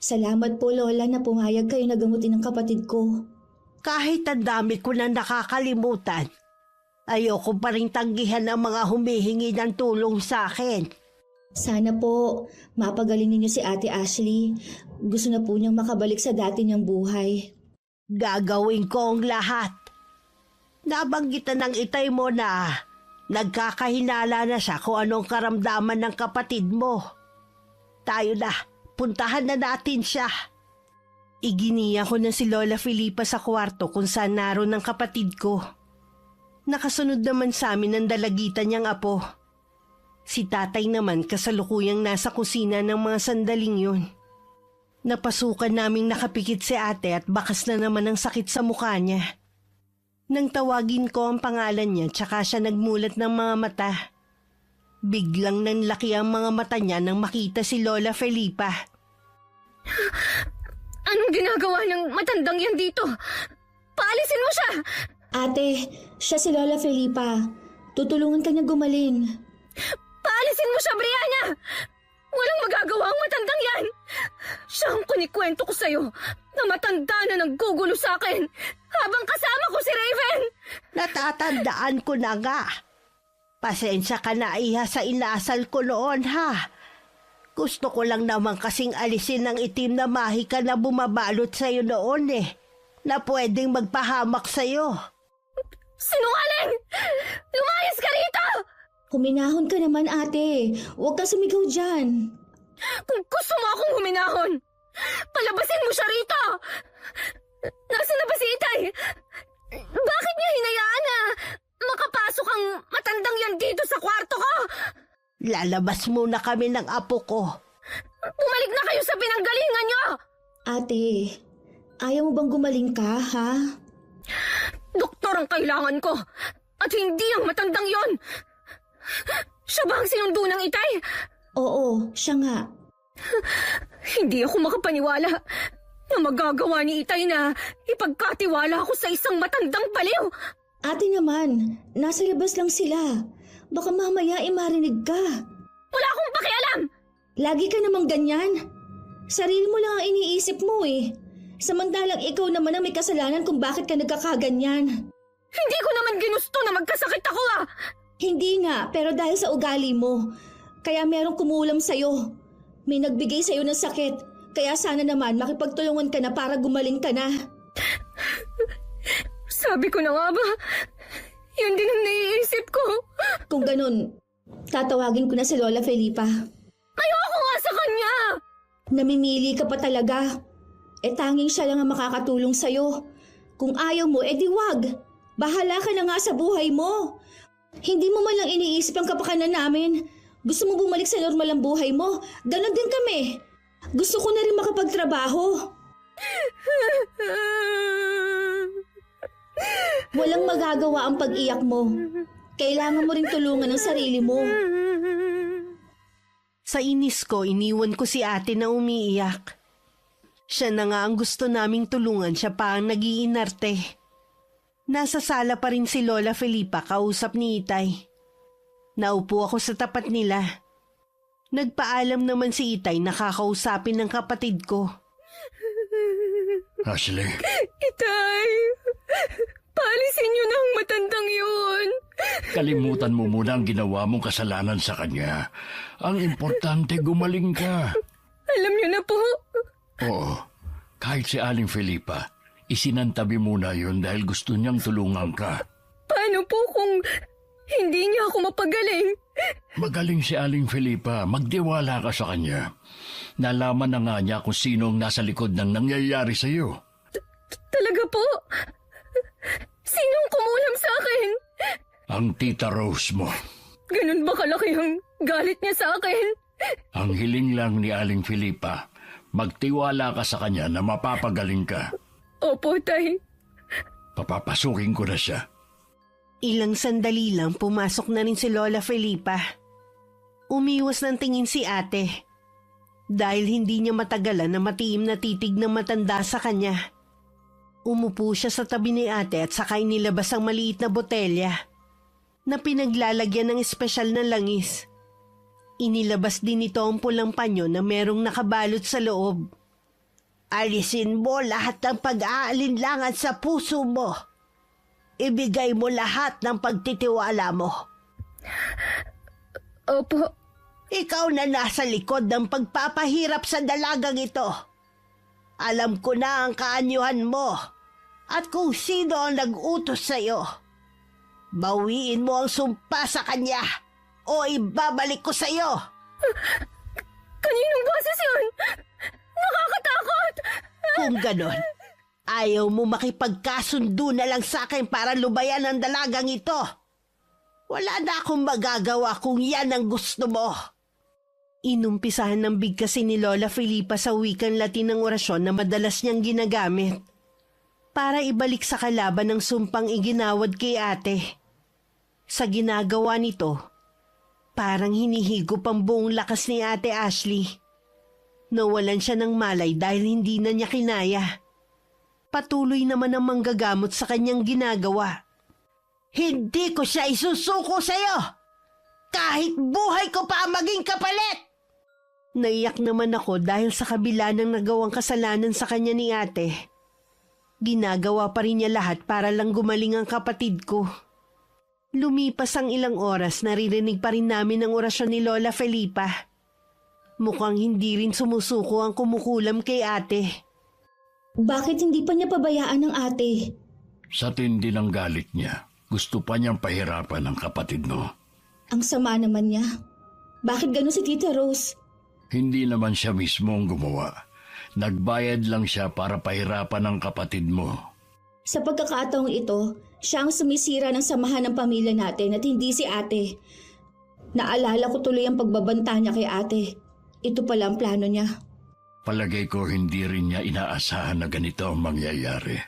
Salamat po, Lola, na pumayag kayo na gamutin ng kapatid ko. Kahit ang dami ko na nakakalimutan, ayoko pa rin tanggihan ang mga humihingi ng tulong sa akin. Sana po, mapagaling ninyo si Ate Ashley. Gusto na po niyang makabalik sa dati niyang buhay. Gagawin ko ang lahat. Nabanggitan ng Itay mo na nagkakahinala na siya kung anong karamdaman ng kapatid mo. Tayo na, puntahan na natin siya. Iginiya ko na si Lola Filipa sa kwarto kung saan naroon ang kapatid ko. Nakasunod naman sa amin ang dalagitan niyang apo. Si tatay naman kasalukuyang nasa kusina ng mga sandaling yun. Napasukan naming nakapikit si ate at bakas na naman ang sakit sa mukha niya. Nang tawagin ko ang pangalan niya, tsaka siya nagmulat ng mga mata. Biglang nanlaki ang mga mata niya nang makita si Lola Felipa. Anong ginagawa ng matandang yan dito? Paalisin mo siya! Ate, siya si Lola Felipa. Tutulungan ka niya gumaling. Paalisin mo siya, Brianna! Walang magagawa ang matandang yan! Siya ang kunikwento ko sa'yo na matanda na naggugulo sa akin habang kasama ko si Raven! Natatandaan ko na nga. Pasensya ka na, iha, sa inasal ko noon, ha? Gusto ko lang naman kasing alisin ang itim na mahika na bumabalot sa'yo noon na pwedeng magpahamak sa'yo. Sinungaling! Lumayas ka rito! Huminahon ka naman, ate. Huwag ka sumigaw dyan. Kung gusto mo akong huminahon, palabasin mo siya rito! Nasaan na ba si Itay? Bakit niya hinayaan na makapasok ang matandang yan dito sa kwarto ko? Lalabas muna kami ng apo ko. Bumalik na kayo sa pinanggalingan niyo! Ate, ayaw mo bang gumaling ka, ha? Doktor ang kailangan ko at hindi ang matandang yon. Siya ba ang sinundo ng Itay? Oo, siya nga. Hindi ako makapaniwala na magagawa ni Itay na ipagkatiwala ako sa isang matandang baliw. Ate naman, nasa labas lang sila. Baka mamaya marinig ka. Wala akong pakialam! Lagi ka namang ganyan. Sarili mo lang ang iniisip mo Samantalang ikaw naman ang may kasalanan kung bakit ka nagkakaganyan. Hindi ko naman ginusto na magkasakit ako Hindi nga, pero dahil sa ugali mo. Kaya merong kumulam sa'yo. May nagbigay sa'yo ng sakit. Kaya sana naman makipagtulungan ka na para gumaling ka na. Sabi ko na nga ba? Yun din ang naiisip ko. Kung ganun, tatawagin ko na si Lola Felipa. Ayoko nga sa kanya! Namimili ka pa talaga. Tanging siya lang ang makakatulong sa'yo. Kung ayaw mo, di wag. Bahala ka na nga sa buhay mo. Hindi mo man lang iniisip ang kapakanan namin. Gusto mo bumalik sa normal ang buhay mo. Ganon din kami. Gusto ko na rin makapagtrabaho. Walang magagawa ang pag-iyak mo. Kailangan mo rin tulungan ang sarili mo. Sa inis ko, iniwan ko si ate na umiiyak. Siya na nga ang gusto naming tulungan, siya pa ang nag-iinarte. Nasa sala pa rin si Lola Felipa kausap ni Itay. Naupo ako sa tapat nila. Nagpaalam naman si Itay na kakausapin ng kapatid ko. Ashley, Itay, paalisin niyo na ang matandang yun. kalimutan mo muna ang ginawa mong kasalanan sa kanya. Ang importante, gumaling ka. Alam niyo na po. Oo, kahit si Aling Felipa, isinantabi muna yun dahil gusto niyang tulungan ka. Paano po kung hindi niya ako mapagaling? Magaling si Aling Felipa, magdiwala ka sa kanya. Nalaman na nga niya kung sino ang nasa likod ng nangyayari sa iyo. Talaga po? Sinong kumulam sa akin? Ang Tita Rose mo. Ganun ba kalaki ang galit niya sa akin? Ang hiling lang ni Aling Felipa, magtiwala ka sa kanya na mapapagaling ka. Opo, Tay. Papapasukin ko na siya. Ilang sandali lang pumasok na rin si Lola Felipa. Umiwas ng tingin si ate. Dahil hindi niya matagalan na matiim na titig ng matanda sa kanya. Umupo siya sa tabi ni ate at sakay nilabas ang maliit na botelya na pinaglalagyan ng espesyal na langis. Inilabas din ito ang pulang panyo na merong nakabalot sa loob. Alisin mo lahat ng pag-aalinlangan sa puso mo. Ibigay mo lahat ng pagtitiwala mo. Opo. Ikaw na nasa likod ng pagpapahirap sa dalagang ito. Alam ko na ang kaanyuhan mo at kung sino ang nag-utos sa iyo. Bawiin mo ang sumpa sa kanya o ibabalik ko sa iyo. Kaninong boses yun? Nakakatakot! Kung ganon, ayaw mo makipagkasundo na lang sa akin para lubayan ang dalagang ito. Wala na akong magagawa kung yan ang gusto mo. Inumpisahan ng bigkasin ni Lola Felipa sa wikang Latin ng orasyon na madalas niyang ginagamit para ibalik sa kalaban ng sumpang iginawad kay ate. Sa ginagawa nito, parang hinihigop ang buong lakas ni Ate Ashley. Nawalan siya ng malay dahil hindi na niya kinaya. Patuloy naman ang manggagamot sa kanyang ginagawa. Hindi ko siya isusuko sa iyo! Kahit buhay ko pa ang maging kapalit! Naiyak naman ako dahil sa kabila ng nagawang kasalanan sa kanya ni ate. Ginagawa pa rin niya lahat para lang gumaling ang kapatid ko. Lumipas ang ilang oras, naririnig pa rin namin ang orasyon ni Lola Felipa. Mukhang hindi rin sumusuko ang kumukulam kay ate. Bakit hindi pa niya pabayaan ng ate? Sa tindi ng galit niya, gusto pa niyang pahirapan ang kapatid mo. Ang sama naman niya. Bakit gano'n si Tita Rose? Hindi naman siya mismo ang gumawa. Nagbayad lang siya para pahirapan ang kapatid mo. Sa pagkakataong ito, siya ang sumisira ng samahan ng pamilya natin at hindi si ate. Naalala ko tuloy ang pagbabanta niya kay ate. Ito pala ang plano niya. Palagay ko hindi rin niya inaasahan na ganito ang mangyayari.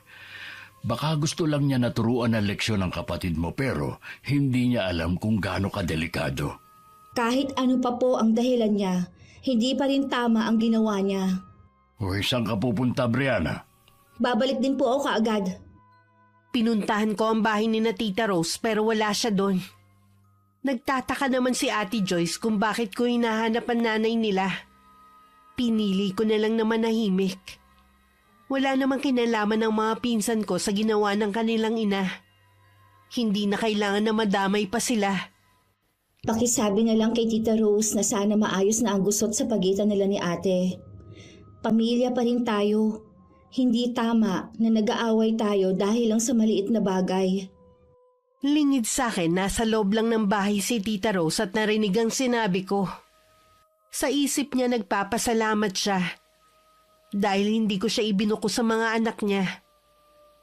Baka gusto lang niya naturuan ng leksyon ng kapatid mo pero hindi niya alam kung gaano kadelikado. Kahit ano pa po ang dahilan niya, hindi pa rin tama ang ginawa niya. O saan ka pupunta, Brianna? Babalik din po ako kaagad. Pinuntahan ko ang bahay ni na Tita Rose pero wala siya doon. Nagtataka naman si Ate Joyce kung bakit ko hinahanap ang nanay nila. Pinili ko na lang na manahimik. Wala namang kinalaman ng mga pinsan ko sa ginawa ng kanilang ina. Hindi na kailangan na madamay pa sila. Pakisabi na lang kay Tita Rose na sana maayos na ang gusot sa pagitan nila ni ate. Pamilya pa rin tayo. Hindi tama na nag-aaway tayo dahil lang sa maliit na bagay. Lingid sa akin, nasa loob lang ng bahay si Tita Rose at narinig ang sinabi ko. Sa isip niya nagpapasalamat siya. Dahil hindi ko siya ibinuko sa mga anak niya.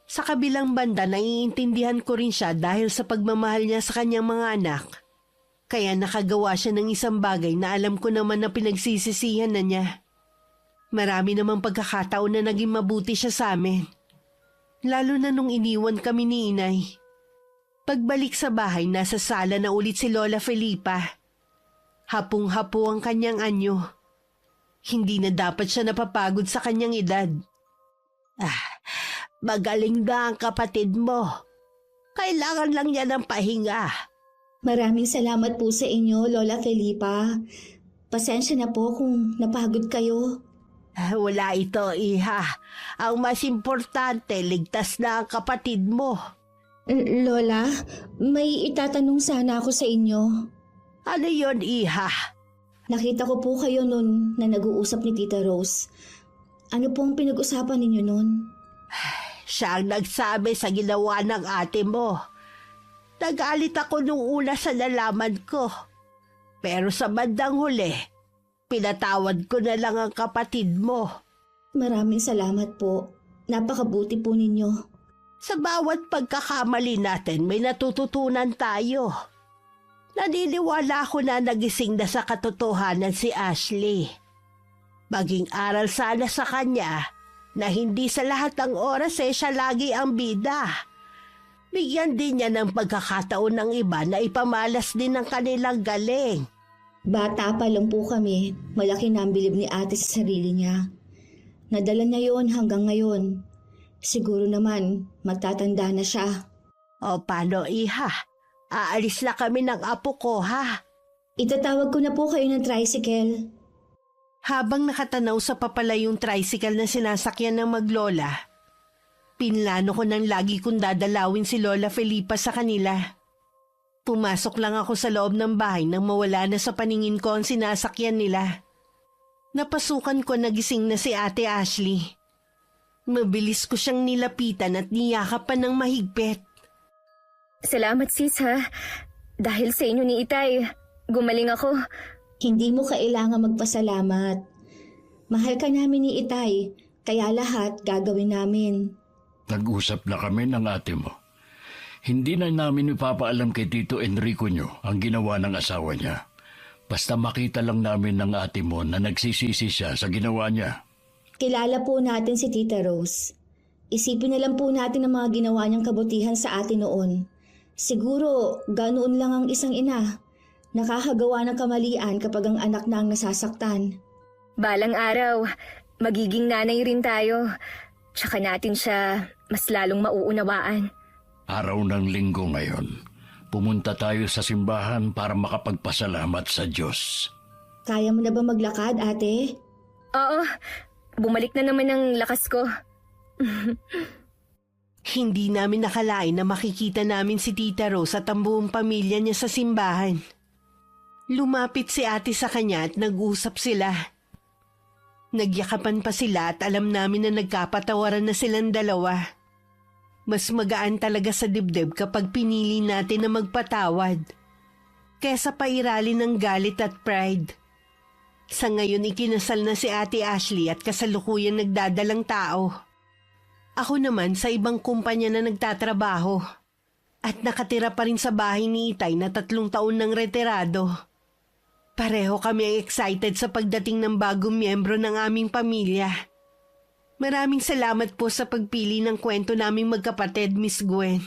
Sa kabilang banda, naiintindihan ko rin siya dahil sa pagmamahal niya sa kanyang mga anak. Kaya nakagawa siya ng isang bagay na alam ko naman na pinagsisisihan na niya. Marami namang pagkakataon na naging mabuti siya sa amin. Lalo na nung iniwan kami ni Inay. Pagbalik sa bahay, nasa sala na ulit si Lola Felipa. Hapong-hapo ang kanyang anyo. Hindi na dapat siya napapagod sa kanyang edad. Magaling na ang kapatid mo. Kailangan lang niya ng pahinga. Maraming salamat po sa inyo, Lola Felipa. Pasensya na po kung napagod kayo. Wala ito, iha. Ang mas importante, ligtas na ang kapatid mo. Lola, may itatanong sana ako sa inyo. Ano yon, iha? Nakita ko po kayo noon na nag-uusap ni Tita Rose. Ano po ang pinag-usapan ninyo noon? Siya ang nagsabi sa ginawa ng ate mo. Nagalit ako nung una sa nalaman ko. Pero sa bandang huli, pinatawad ko na lang ang kapatid mo. Maraming salamat po. Napakabuti po ninyo. Sa bawat pagkakamali natin, may natututunan tayo. Naniniwala ako na nagising na sa katotohanan si Ashley. Maging aral sana sa kanya na hindi sa lahat ng oras siya lagi ang bida. Bigyan din niya ng pagkakataon ng iba na ipamalas din ang kanilang galing. Bata pa lang po kami, malaki na ang bilib ni ate sa sarili niya. Nadala niya yon hanggang ngayon. Siguro naman, magtatanda na siya. O paano, iha? Aalis na kami ng apo ko, ha? Itatawag ko na po kayo ng tricycle. Habang nakatanaw sa papalayong tricycle na sinasakyan ng maglola, pinlano ko nang lagi kong dadalawin si Lola Felipa sa kanila. Pumasok lang ako sa loob ng bahay nang mawala na sa paningin ko ang sinasakyan nila. Napasukan ko nagising na si Ate Ashley. Mabilis ko siyang nilapitan at niyakapan ng mahigpit. Salamat sis ha. Dahil sa inyo ni Itay, gumaling ako. Hindi mo kailangan magpasalamat. Mahal ka namin ni Itay, kaya lahat gagawin namin. Nag-usap na kami ng ate mo. Hindi na namin ipapaalam kay Tito Enrico nyo ang ginawa ng asawa niya. Basta makita lang namin ng ate mo na nagsisisi siya sa ginawa niya. Kilala po natin si Tita Rose. Isipin na lang po natin ang mga ginawa niyang kabutihan sa atin noon. Siguro, ganoon lang ang isang ina. Nakakagawa ng kamalian kapag ang anak na ang nasasaktan. Balang araw, magiging nanay rin tayo. Tsaka natin siya mas lalong mauunawaan. Araw ng linggo ngayon, pumunta tayo sa simbahan para makapagpasalamat sa Diyos. Kaya mo na ba maglakad, ate? Oo, bumalik na naman ang lakas ko. Hindi namin nakalain na makikita namin si Tita Rose at ang buong pamilya niya sa simbahan. Lumapit si ate sa kanya at nag-usap sila. Nagyakapan pa sila at alam namin na nagkapatawaran na silang dalawa. Mas magaan talaga sa dibdib kapag pinili natin na magpatawad, kesa pairali ng galit at pride. Sa ngayon ikinasal na si Ate Ashley at kasalukuyan nagdadalang tao. Ako naman sa ibang kumpanya na nagtatrabaho at nakatira pa rin sa bahay ni Itay na 3 taon ng retirado. Pareho kami excited sa pagdating ng bagong miyembro ng aming pamilya. Maraming salamat po sa pagpili ng kwento naming magkapatid, Miss Gwen.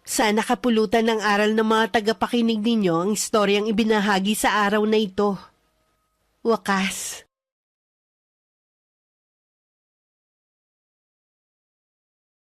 Sana kapulutan ng aral ng mga tagapakinig ninyo ang istoryang ibinahagi sa araw na ito. Wakas,